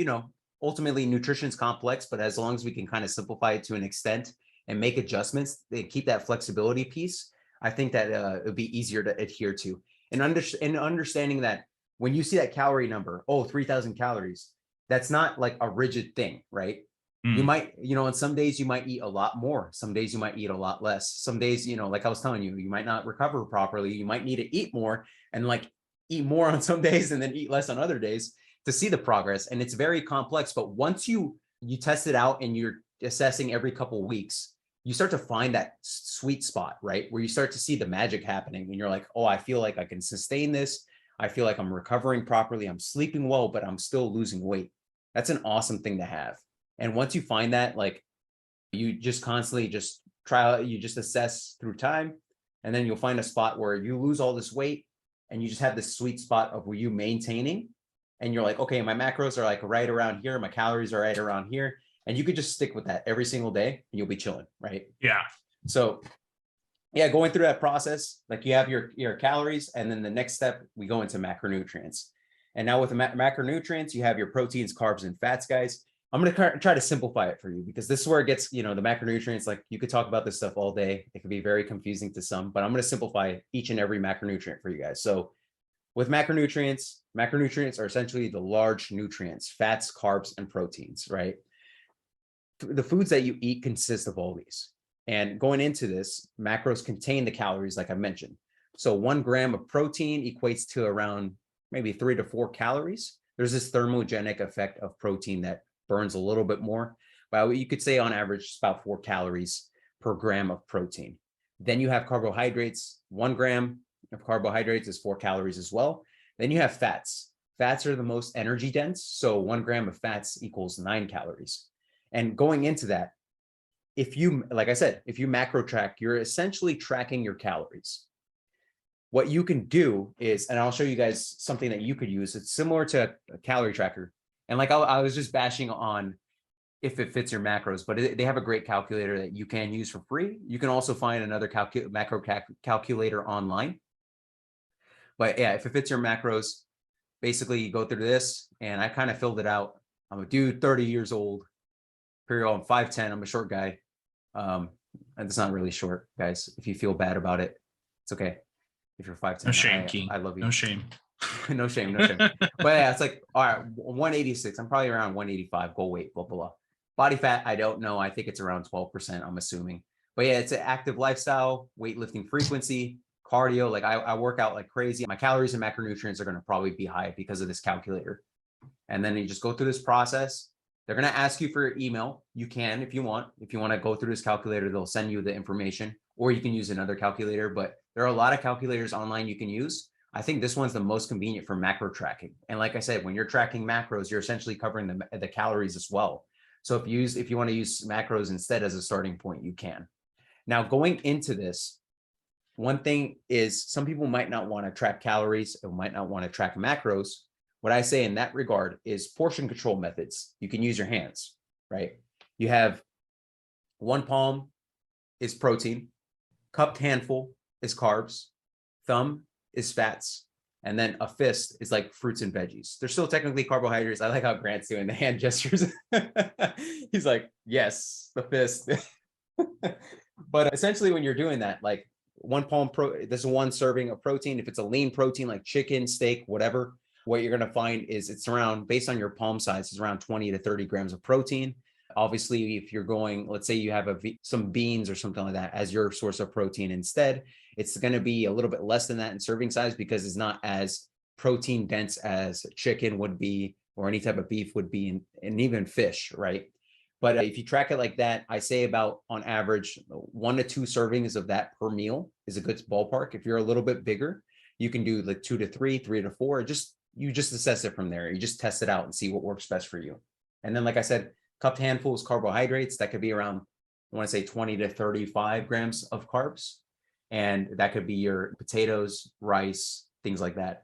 ultimately, nutrition is complex. But as long as we can kind of simplify it to an extent and make adjustments, they keep that flexibility piece. I think that it would be easier to adhere to. And understanding that when you see that calorie number, 3,000 calories, that's not like a rigid thing, right? You Mm. might, on some days you might eat a lot more. Some days you might eat a lot less. Some days, like I was telling you, you might not recover properly. You might need to eat more and like eat more on some days and then eat less on other days to see the progress. And it's very complex. But once you test it out and you're assessing every couple of weeks, you start to find that sweet spot, right? Where you start to see the magic happening and you're like, oh, I feel like I can sustain this. I feel like I'm recovering properly. I'm sleeping well, but I'm still losing weight. That's an awesome thing to have. And once you find that, like, you just constantly just you just assess through time, and then you'll find a spot where you lose all this weight and you just have this sweet spot of where you maintaining, and you're like, okay, my macros are like right around here, my calories are right around here, and you could just stick with that every single day and you'll be chilling, right? Yeah. So yeah, going through that process, like you have your calories, and then the next step, we go into macronutrients. And now with the macronutrients, you have your proteins, carbs, and fats, guys. I'm going to try to simplify it for you because this is where it gets, the macronutrients, like you could talk about this stuff all day. It can be very confusing to some, but I'm going to simplify each and every macronutrient for you guys. So with macronutrients are essentially the large nutrients, fats, carbs, and proteins, right? The foods that you eat consist of all these. And going into this, macros contain the calories, like I mentioned. So 1 gram of protein equates to around maybe 3 to 4 calories. There's this thermogenic effect of protein that burns a little bit more. But you could say on average, it's about 4 calories per gram of protein. Then you have carbohydrates. 1 gram of carbohydrates is 4 calories as well. Then you have fats. Fats are the most energy dense. So 1 gram of fats equals 9 calories. And going into that, like I said, if you macro track, you're essentially tracking your calories. What you can do is, and I'll show you guys something that you could use. It's similar to a calorie tracker. And like I was just bashing on if it fits your macros, but they have a great calculator that you can use for free. You can also find another macro calculator online. But yeah, if it fits your macros, basically you go through this, and I kind of filled it out. I'm a dude, 30 years old. I'm 5'10". I'm a short guy. And it's not really short, guys. If you feel bad about it, it's okay. If you're 5'10", No shame, King. I love you. No shame. No shame, no shame. But yeah, it's like, all right, 186. I'm probably around 185. Goal weight, blah, blah, blah. Body fat, I don't know. I think it's around 12%, I'm assuming. But yeah, it's an active lifestyle, weightlifting frequency, cardio. Like I work out like crazy. My calories and macronutrients are going to probably be high because of this calculator. And then you just go through this process. They're going to ask you for your email. You can, if you want to go through this calculator, they'll send you the information, or you can use another calculator. But there are a lot of calculators online you can use. I think this one's the most convenient for macro tracking. And like I said, when you're tracking macros, you're essentially covering the calories as well. So if you want to use macros instead as a starting point, you can. Now, going into this, one thing is some people might not want to track calories or might not want to track macros. What I say in that regard is portion control methods. You can use your hands, right? You have 1 palm is protein, cupped handful is carbs, thumb is fats, and then a fist is like fruits and veggies. They're still technically carbohydrates. I like how Grant's doing the hand gestures. He's like, yes, the fist. But essentially when you're doing that, like 1 palm, this is 1 serving of protein. If it's a lean protein like chicken, steak, whatever, what you're going to find is it's around, based on your palm size, is around 20 to 30 grams of protein. Obviously, if you're going, let's say you have some beans or something like that as your source of protein instead, it's going to be a little bit less than that in serving size because it's not as protein dense as chicken would be or any type of beef would be, and even fish, right? But if you track it like that, I say about on average 1 to 2 servings of that per meal is a good ballpark. If you're a little bit bigger, you can do like 2 to 3, 3 to 4. You just assess it from there. You just test it out and see what works best for you. And then, like I said, cupped handfuls carbohydrates, that could be around, I want to say 20 to 35 grams of carbs. And that could be your potatoes, rice, things like that.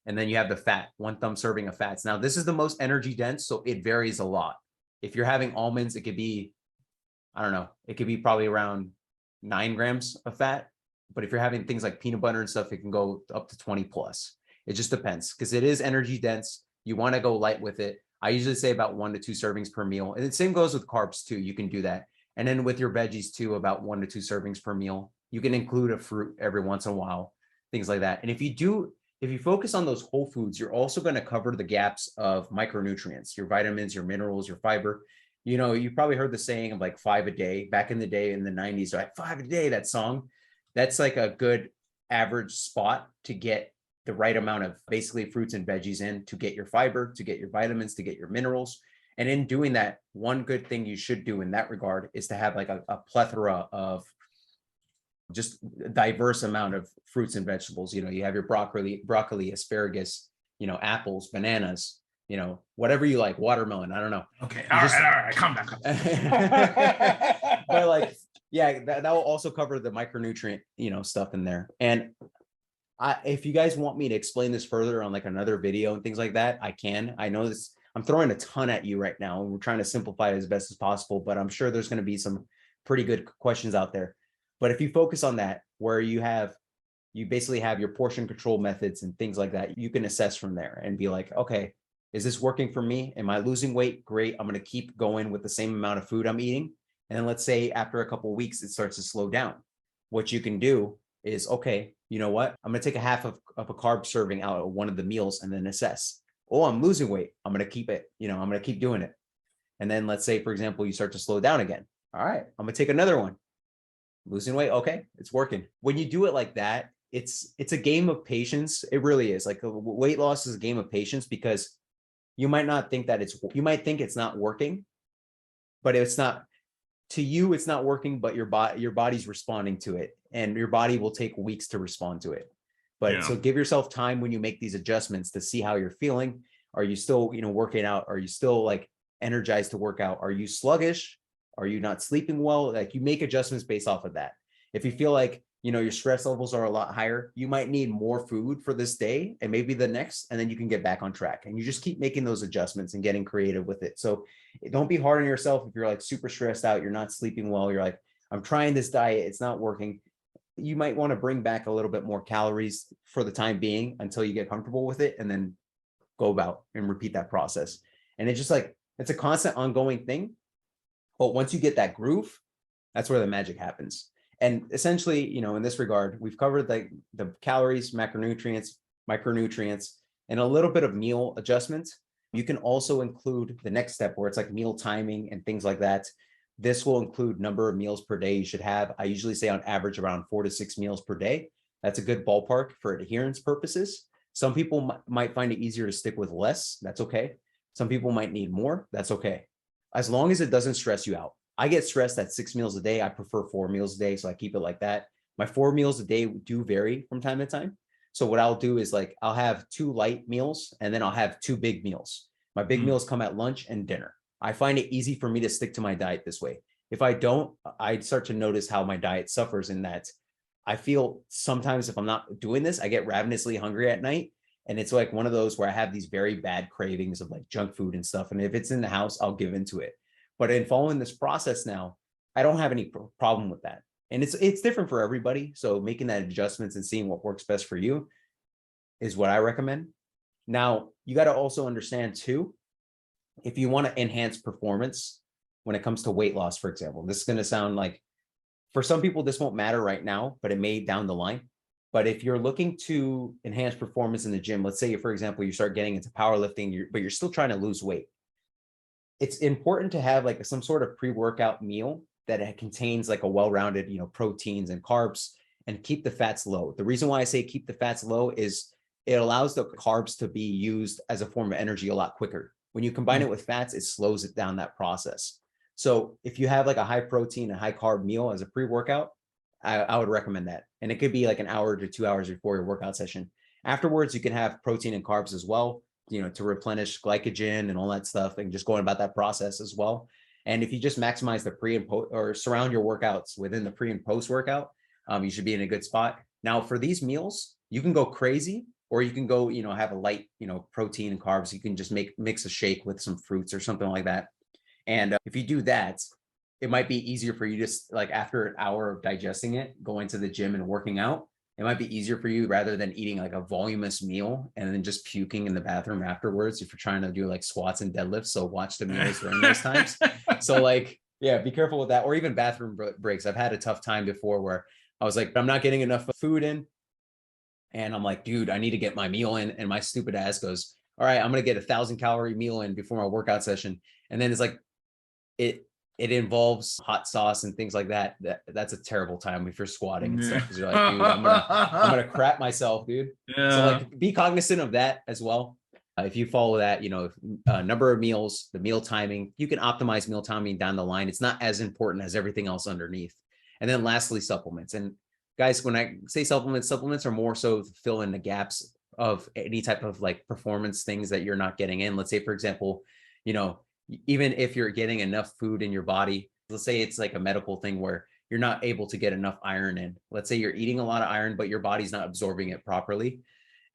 And then you have the fat, 1 thumb serving of fats. Now, this is the most energy dense, so it varies a lot. If you're having almonds, it could be, I don't know, it could be probably around, 9 grams of fat. But if you're having things like peanut butter and stuff, it can go up to 20 plus. It just depends because it is energy dense. You want to go light with it. I usually say about 1 to 2 servings per meal. And the same goes with carbs too. You can do that. And then with your veggies too, about 1 to 2 servings per meal. You can include a fruit every once in a while, things like that. And if you focus on those whole foods, you're also going to cover the gaps of micronutrients, your vitamins, your minerals, your fiber. You know, you probably heard the saying of like 5 a day. Back in the day in the 90s, like 5 a day, that song. That's like a good average spot to get the right amount of basically fruits and veggies in, to get your fiber, to get your vitamins, to get your minerals. And in doing that, one good thing you should do in that regard is to have like a plethora of just a diverse amount of fruits and vegetables. You know, you have your broccoli, asparagus, you know, apples, bananas, you know, whatever you like, watermelon. I don't know. Okay. All right. Calm down. But like, yeah, that will also cover the micronutrient, you know, stuff in there. And if you guys want me to explain this further on like another video and things like that, I can. I know this, I'm throwing a ton at you right now, and we're trying to simplify it as best as possible, but I'm sure there's going to be some pretty good questions out there. But if you focus on that, where you basically have your portion control methods and things like that, you can assess from there and be like, okay, is this working for me? Am I losing weight? Great. I'm going to keep going with the same amount of food I'm eating. And then let's say after a couple of weeks, it starts to slow down. What you can do is, okay, you know what? I'm going to take a half of a carb serving out of one of the meals and then assess. Oh, I'm losing weight. I'm going to keep it. You know, I'm going to keep doing it. And then let's say, for example, you start to slow down again. All right, I'm going to take another one. Losing weight. Okay, it's working. When you do it like that, it's a game of patience. It really is. Like weight loss is a game of patience, because you might not think that you might think it's not working, but it's not. To you, it's not working, but your body's responding to it, and your body will take weeks to respond to it. But so give yourself time when you make these adjustments to see how you're feeling. Are you still, you know, working out? Are you still like energized to work out? Are you sluggish? Are you not sleeping well? Like, you make adjustments based off of that. If you feel like, you know, your stress levels are a lot higher, you might need more food for this day and maybe the next, and then you can get back on track. And you just keep making those adjustments and getting creative with it. So don't be hard on yourself. If you're like super stressed out, you're not sleeping well, you're like, I'm trying this diet, it's not working. You might want to bring back a little bit more calories for the time being until you get comfortable with it, and then go about and repeat that process. And it's just like, it's a constant ongoing thing. But once you get that groove, that's where the magic happens. And essentially, you know, in this regard, we've covered the calories, macronutrients, micronutrients, and a little bit of meal adjustments. You can also include the next step, where it's like meal timing and things like that. This will include number of meals per day you should have. I usually say on average around 4 to 6 meals per day. That's a good ballpark for adherence purposes. Some people might find it easier to stick with less. That's okay. Some people might need more. That's okay, as long as it doesn't stress you out. I get stressed at 6 meals a day. I prefer 4 meals a day, so I keep it like that. My 4 meals a day do vary from time to time. So what I'll do is like, I'll have 2 light meals, and then I'll have 2 big meals. My big meals come at lunch and dinner. I find it easy for me to stick to my diet this way. If I don't, I start to notice how my diet suffers, in that I feel sometimes if I'm not doing this, I get ravenously hungry at night. And it's like one of those where I have these very bad cravings of like junk food and stuff. And if it's in the house, I'll give into it. But in following this process now, I don't have any problem with that. And it's different for everybody. So making that adjustments and seeing what works best for you is what I recommend. Now, you got to also understand too, if you want to enhance performance when it comes to weight loss, for example, this is going to sound like, for some people, this won't matter right now, but it may down the line. But if you're looking to enhance performance in the gym, let's say, for example, you start getting into powerlifting, but you're still trying to lose weight. It's important to have like some sort of pre-workout meal that contains like a well-rounded, you know, proteins and carbs, and keep the fats low. The reason why I say keep the fats low is it allows the carbs to be used as a form of energy a lot quicker. When you combine it with fats, it slows it down, that process. So if you have like a high protein and high carb meal as a pre-workout, I would recommend that. And it could be like an hour to 2 hours before your workout session. Afterwards, you can have protein and carbs as well, you know, to replenish glycogen and all that stuff, and just going about that process as well. And if you just maximize the pre and post, or surround your workouts within the pre and post workout, you should be in a good spot. Now, for these meals, you can go crazy, or you can go, you know, have a light, you know, protein and carbs. You can just mix a shake with some fruits or something like that. And if you do that, it might be easier for you to like after an hour of digesting it, going to the gym and working out. It might be easier for you rather than eating like a voluminous meal and then just puking in the bathroom afterwards if you're trying to do like squats and deadlifts. So watch the meals during those times. So like, yeah, be careful with that. Or even bathroom breaks. I've had a tough time before where I was like, I'm not getting enough food in. And I'm like, dude, I need to get my meal in. And my stupid ass goes, all right, I'm going to get 1,000-calorie meal in before my workout session. And then it's like, it involves hot sauce and things like that. That's a terrible time if you're squatting and stuff, because you're like, dude, I'm gonna crap myself, dude. Yeah. So like, be cognizant of that as well. If you follow that, number of meals, the meal timing, you can optimize meal timing down the line. It's not as important as everything else underneath. And then lastly, supplements. And guys, when I say supplements are more so to fill in the gaps of any type of like performance things that you're not getting in. Let's say, for example, even if you're getting enough food in your body, let's say it's like a medical thing where you're not able to get enough iron in. Let's say you're eating a lot of iron, but your body's not absorbing it properly.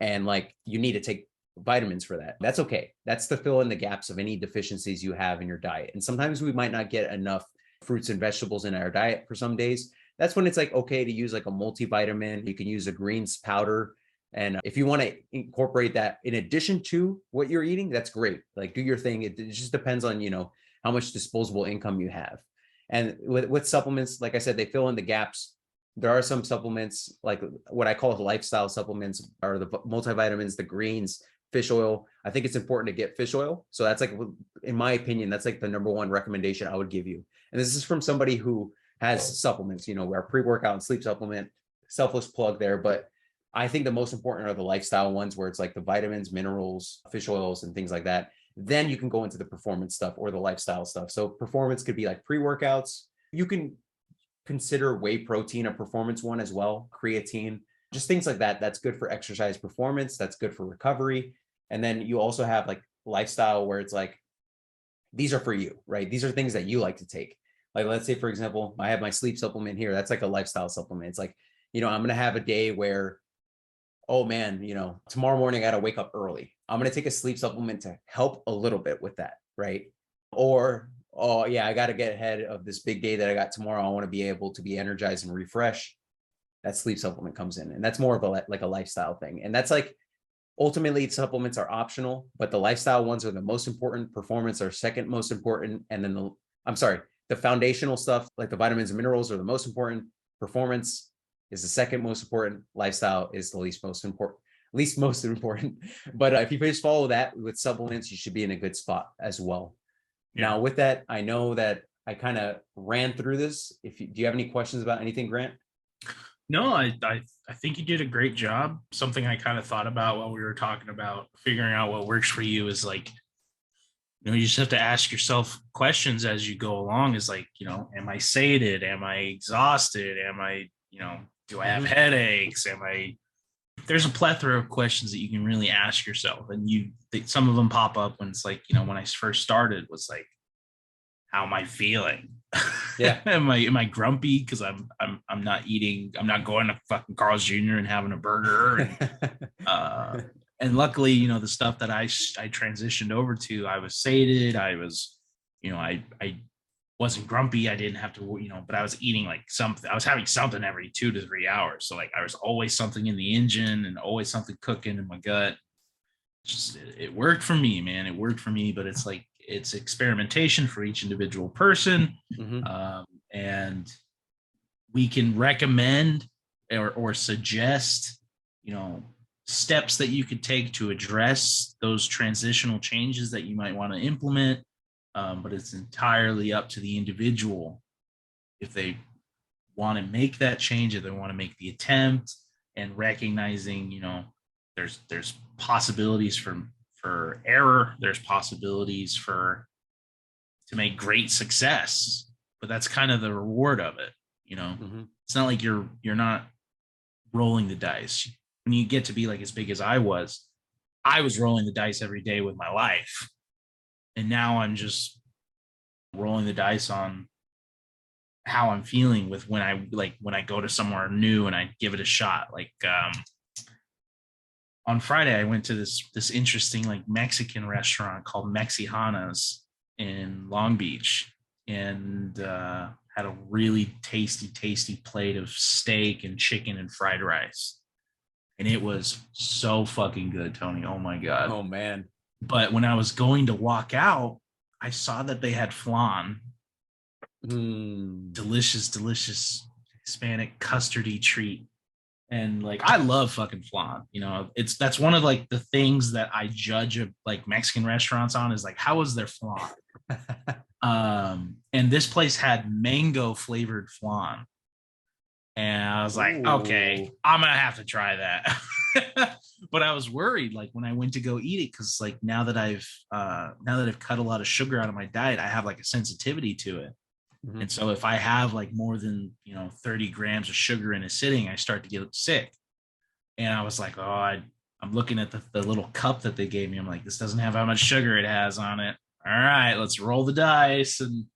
And like, you need to take vitamins for that. That's okay. That's to fill in the gaps of any deficiencies you have in your diet. And sometimes we might not get enough fruits and vegetables in our diet for some days. That's when it's like, okay to use like a multivitamin. You can use a greens powder. And if you want to incorporate that in addition to what you're eating, that's great. Like, do your thing. It just depends on, how much disposable income you have. And with supplements, like I said, they fill in the gaps. There are some supplements, like what I call lifestyle supplements, are the multivitamins, the greens, fish oil. I think it's important to get fish oil. So that's like, in my opinion, that's like the number one recommendation I would give you. And this is from somebody who has supplements, where pre-workout and sleep supplement, selfless plug there. But I think the most important are the lifestyle ones, where it's like the vitamins, minerals, fish oils, and things like that. Then you can go into the performance stuff or the lifestyle stuff. So performance could be like pre-workouts. You can consider whey protein a performance one as well, creatine, just things like that. That's good for exercise performance. That's good for recovery. And then you also have like lifestyle, where it's like, these are for you, right? These are things that you like to take. Like, let's say, for example, I have my sleep supplement here. That's like a lifestyle supplement. It's like, I'm going to have a day where, oh man, tomorrow morning I got to wake up early. I'm going to take a sleep supplement to help a little bit with that, right? Or, oh yeah, I got to get ahead of this big day that I got tomorrow. I want to be able to be energized and refresh. That sleep supplement comes in, and that's more of a lifestyle thing. And that's like, ultimately supplements are optional, but the lifestyle ones are the most important. Performance are second most important. And then the foundational stuff, like the vitamins and minerals, are the most important. Performance is the second most important. Lifestyle is the least most important. But if you just follow that with supplements, you should be in a good spot as well. Yeah. Now, with that, I know that I kind of ran through this. Do you have any questions about anything, Grant? No, I think you did a great job. Something I kind of thought about while we were talking about figuring out what works for you is like, you just have to ask yourself questions as you go along. Is like, am I sated? Am I exhausted? Am I, do I have headaches? There's a plethora of questions that you can really ask yourself. And some of them pop up when it's like, when I first started was like, how am I feeling? Yeah. am I grumpy because I'm not eating, I'm not going to fucking Carl's Jr. and having a burger. And luckily, the stuff that I transitioned over to, I was sated. I was, I wasn't grumpy. I didn't have to, but I was eating like something. I was having something every 2 to 3 hours. So like, I was always something in the engine and always something cooking in my gut. It worked for me, man. It worked for me, but it's like, it's experimentation for each individual person. Mm-hmm. And we can recommend or suggest, steps that you could take to address those transitional changes that you might want to implement. But it's entirely up to the individual if they want to make that change, if they want to make the attempt, and recognizing, there's possibilities for error. There's possibilities to make great success, but that's kind of the reward of it. Mm-hmm. It's not like you're not rolling the dice. When you get to be like as big as I was rolling the dice every day with my life. And now I'm just rolling the dice on how I'm feeling with when I go to somewhere new and I give it a shot. Like, on Friday, I went to this interesting like Mexican restaurant called Mexihanas in Long Beach. and had a really tasty plate of steak and chicken and fried rice. And it was so fucking good, Tony. Oh my God. Oh man. But when I was going to walk out, I saw that they had flan. Delicious Hispanic custardy treat. And like I love fucking flan. That's one of like the things that I judge of like Mexican restaurants on is like how is their flan? And this place had mango flavored flan. And I was like, okay, I'm gonna have to try that. But I was worried, like when I went to go eat it, because like now that I've cut a lot of sugar out of my diet, I have like a sensitivity to it. Mm-hmm. And so if I have like more than 30 grams of sugar in a sitting, I start to get sick. And I was like, I'm looking at the little cup that they gave me. I'm like, this doesn't have how much sugar it has on it. All right, let's roll the dice. And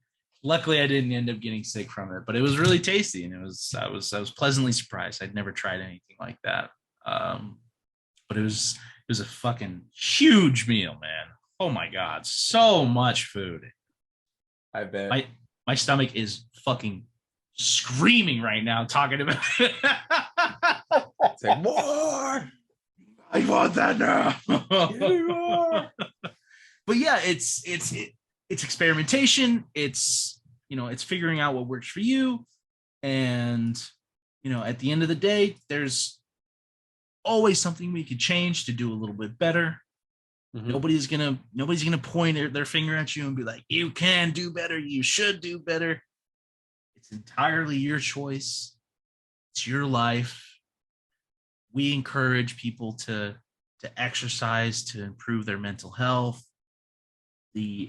luckily I didn't end up getting sick from it, but it was really tasty. And I was pleasantly surprised. I'd never tried anything like that. But it was a fucking huge meal, man. Oh my God. So much food. I bet. My stomach is fucking screaming right now talking about it. It's like, more. I want that now. Give me more. But yeah, it's experimentation. It's figuring out what works for you. And at the end of the day, there's always something we could change to do a little bit better. Mm-hmm. Nobody's gonna point their finger at you and be like, you can do better, you should do better. It's entirely your choice. It's your life. We encourage people to exercise to improve their mental health.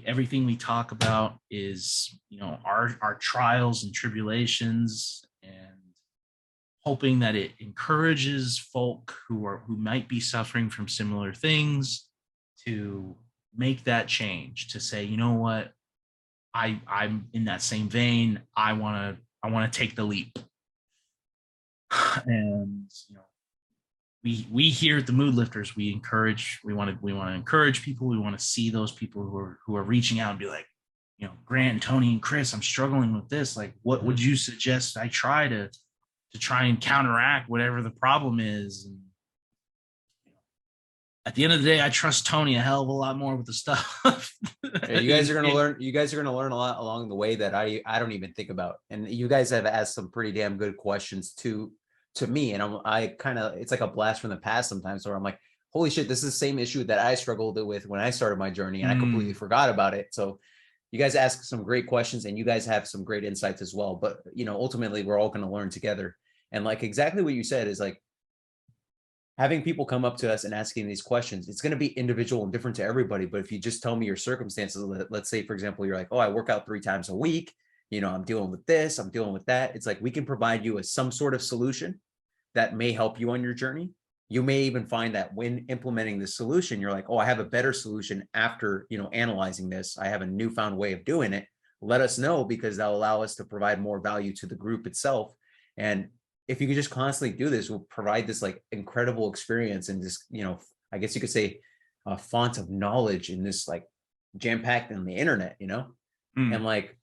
Everything we talk about is our trials and tribulations, and hoping that it encourages folk who might be suffering from similar things to make that change, to say, you know what, I'm in that same vein. I want to take the leap. And we here at the Mood Lifters, we want to encourage people. We want to see those people who are reaching out and be like, Grant and Tony and Chris, I'm struggling with this. Like, what would you suggest I try to try and counteract whatever the problem is? And at the end of the day, I trust Tony a hell of a lot more with the stuff. Yeah, you guys are gonna learn. You guys are gonna learn a lot along the way that I don't even think about. And you guys have asked some pretty damn good questions to me, and I kind of, it's like a blast from the past sometimes, where I'm like, holy shit, this is the same issue that I struggled with when I started my journey, and I completely forgot about it. So you guys ask some great questions, and you guys have some great insights as well. But ultimately, we're all gonna learn together. And like exactly what you said is like, having people come up to us and asking these questions, it's going to be individual and different to everybody. But if you just tell me your circumstances, let's say, for example, you're like, oh, I work out 3 times a week. I'm dealing with this, I'm dealing with that. It's like, we can provide you with some sort of solution that may help you on your journey. You may even find that when implementing this solution, you're like, oh, I have a better solution after, analyzing this. I have a newfound way of doing it. Let us know, because that'll allow us to provide more value to the group itself. And if you could just constantly do this, we'll provide this like incredible experience, and this, I guess you could say a font of knowledge in this, like jam-packed on the internet, and like,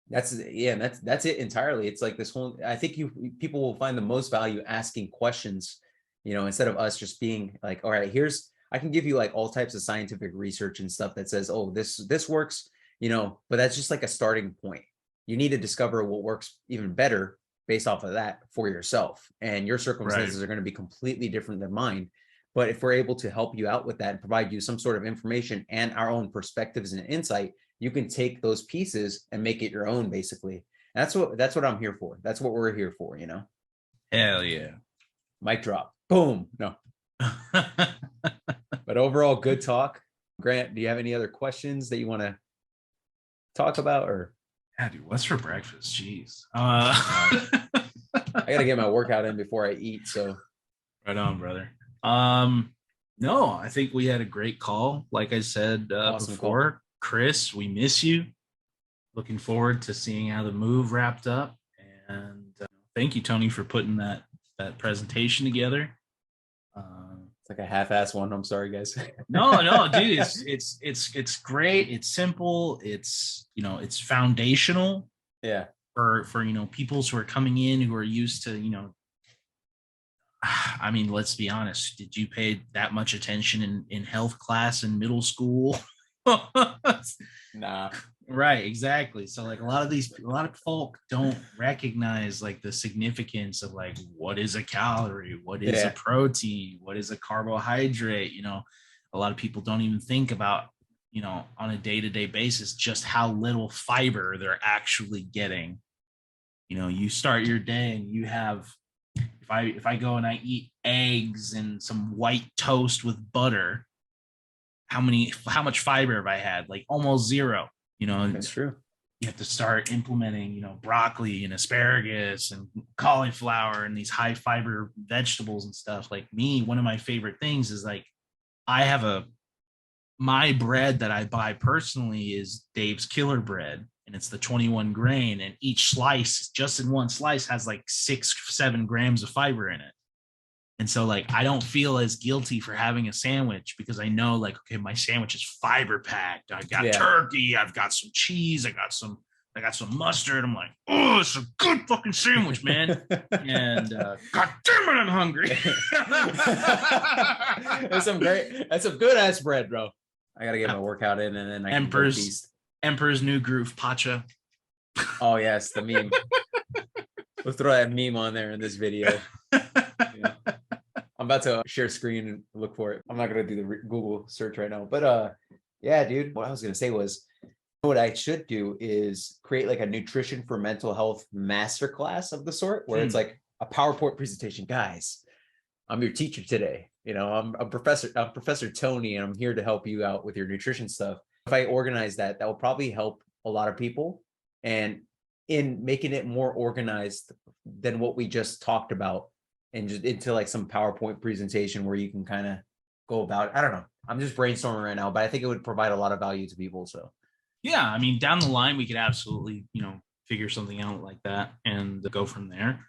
that's it entirely. It's like this whole, I think people will find the most value asking questions, instead of us just being like, all right, I can give you like all types of scientific research and stuff that says, oh, this works, but that's just like a starting point. You need to discover what works even better based off of that for yourself, and your circumstances are going to be completely different than mine. But if we're able to help you out with that and provide you some sort of information and our own perspectives and insight, you can take those pieces and make it your own, basically. And that's what I'm here for. That's what we're here for, Hell yeah. Mic drop. Boom. No. But overall, good talk. Grant, do you have any other questions that you want to talk about? Or yeah, dude, what's for breakfast? Jeez. I gotta get my workout in before I eat. So right on, brother. No, I think we had a great call. Like I said awesome before, call. Chris, we miss you. Looking forward to seeing how the move wrapped up. And thank you, Tony, for putting that presentation together. like a half-ass one. I'm sorry, guys. No, dude, it's great. It's simple. It's, it's foundational. Yeah. For peoples who are coming in who are used to, I mean, let's be honest. Did you pay that much attention in health class in middle school? Nah. Right, exactly. So like a lot of folk don't recognize like the significance of like what is a calorie, what is a protein, what is a carbohydrate. A lot of people don't even think about, on a day-to-day basis just how little fiber they're actually getting. You start your day and you have, if I go and I eat eggs and some white toast with butter, how much fiber have I had? Like almost zero. That's true. You have to start implementing, broccoli and asparagus and cauliflower and these high fiber vegetables and stuff. Like me, one of my favorite things is like, my bread that I buy personally is Dave's Killer Bread, and it's the 21 grain, and each slice, just in one slice, has like 6-7 grams of fiber in it. And so like I don't feel as guilty for having a sandwich because I know like, okay, my sandwich is fiber packed. I got turkey, I've got some cheese, I got some mustard. I'm like, oh, it's a good fucking sandwich, man. And god damn it, I'm hungry. That's some good ass bread, bro. I gotta get my workout in, and then I can go feast. Emperor's New Groove Pacha. Oh yes, the meme. We'll throw that meme on there in this video. Yeah. I'm about to share screen and look for it. I'm not gonna do the Google search right now, but yeah, dude. What I was gonna say was, what I should do is create like a nutrition for mental health masterclass of the sort, where it's like a PowerPoint presentation. Guys, I'm your teacher today. I'm Professor Tony, and I'm here to help you out with your nutrition stuff. If I organize that will probably help a lot of people, and in making it more organized than what we just talked about, and just into like some PowerPoint presentation where you can kind of go about it. I don't know. I'm just brainstorming right now, but I think it would provide a lot of value to people. So yeah, I mean, down the line, we could absolutely, figure something out like that and go from there.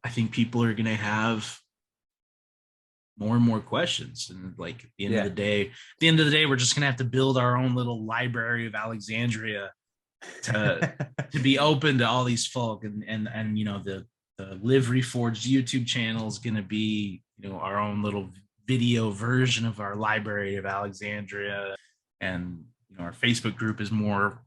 I think people are going to have more and more questions. And like at the end of the day, we're just going to have to build our own little library of Alexandria to be open to all these folk. And the Live Reforged YouTube channel is going to be, our own little video version of our library of Alexandria. And our Facebook group is more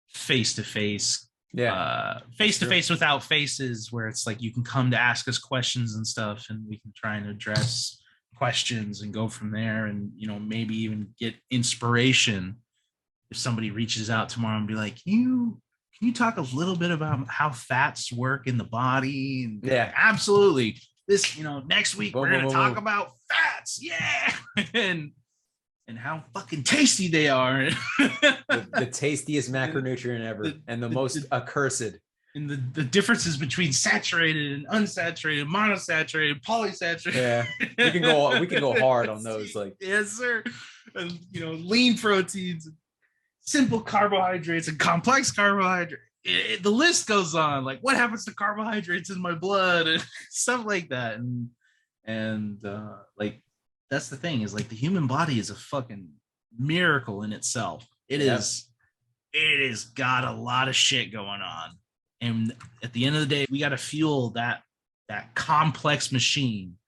face-to-face, face-to-face without faces, where it's like you can come to ask us questions and stuff, and we can try and address questions and go from there, and maybe even get inspiration if somebody reaches out tomorrow and be like, can you talk a little bit about how fats work in the body? And like, absolutely. This, next week we're going to talk about fats. Yeah. and how fucking tasty they are. the tastiest macronutrient ever, and the most accursed. And the differences between saturated and unsaturated, monosaturated, polysaturated. Yeah, we can go hard on those. Like, yes, sir. And lean proteins, simple carbohydrates, and complex carbohydrates. The list goes on. Like, what happens to carbohydrates in my blood and stuff like that. And like, that's the thing, is like the human body is a fucking miracle in itself. It is got a lot of shit going on. And at the end of the day, we got to fuel that complex machine,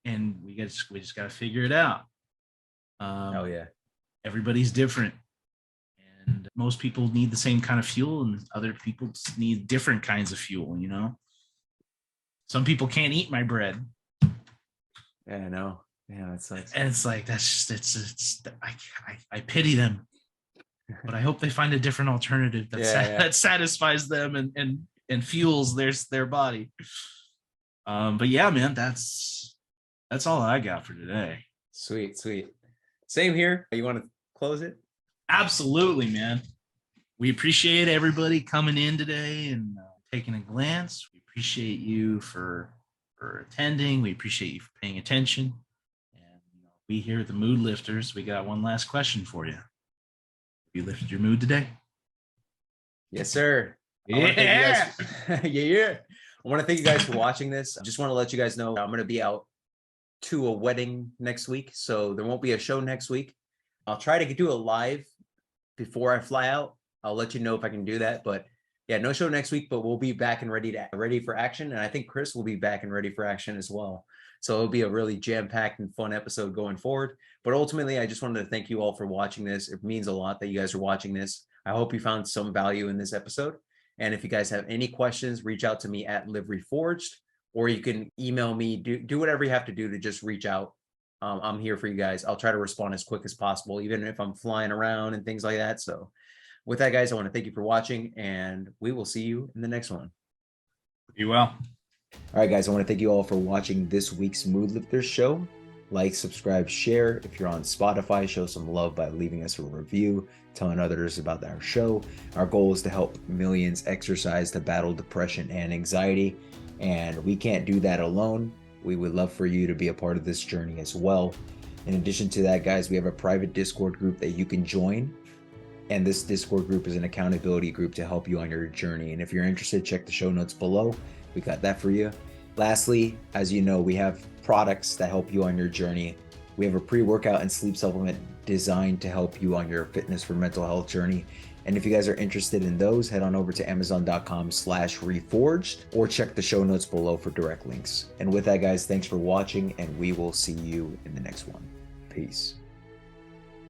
and we just got to figure it out. Oh yeah. Everybody's different, and most people need the same kind of fuel, and other people just need different kinds of fuel. Some people can't eat my bread. Yeah, I know. Yeah, it's like, and it's like, I pity them, but I hope they find a different alternative that satisfies them and fuels their body. But yeah, man, that's all I got for today. Sweet. Same here. You want to close it? Absolutely, man. We appreciate everybody coming in today and taking a glance. We appreciate you for attending. We appreciate you for paying attention. We here at the Mood Lifters, we got one last question for you. Have you lifted your mood today? Yes, sir. Yeah. I want to thank you guys for watching this. I just want to let you guys know I'm going to be out to a wedding next week, so there won't be a show next week. I'll try to do a live before I fly out. I'll let you know if I can do that, but yeah, no show next week, but we'll be back and ready for action. And I think Chris will be back and ready for action as well. So it'll be a really jam-packed and fun episode going forward. But ultimately, I just wanted to thank you all for watching this. It means a lot that you guys are watching this. I hope you found some value in this episode. And if you guys have any questions, reach out to me at Live Reforged, or you can email me. Do whatever you have to do to just reach out. I'm here for you guys. I'll try to respond as quick as possible, even if I'm flying around and things like that. So with that, guys, I want to thank you for watching, and we will see you in the next one. Be well. All right, guys, I want to thank you all for watching this week's Mood Lifters show. Like, subscribe, share. If you're on Spotify, show some love by leaving us a review, telling others about our show. Our goal is to help millions exercise to battle depression and anxiety, and we can't do that alone. We would love for you to be a part of this journey as well. In addition to that, guys, we have a private Discord group that you can join. And this Discord group is an accountability group to help you on your journey. And if you're interested, check the show notes below. We got that for you. Lastly, as you know, we have products that help you on your journey. We have a pre-workout and sleep supplement designed to help you on your fitness for mental health journey. And if you guys are interested in those, head on over to amazon.com/reforged or check the show notes below for direct links. And with that, guys, thanks for watching, and we will see you in the next one. Peace.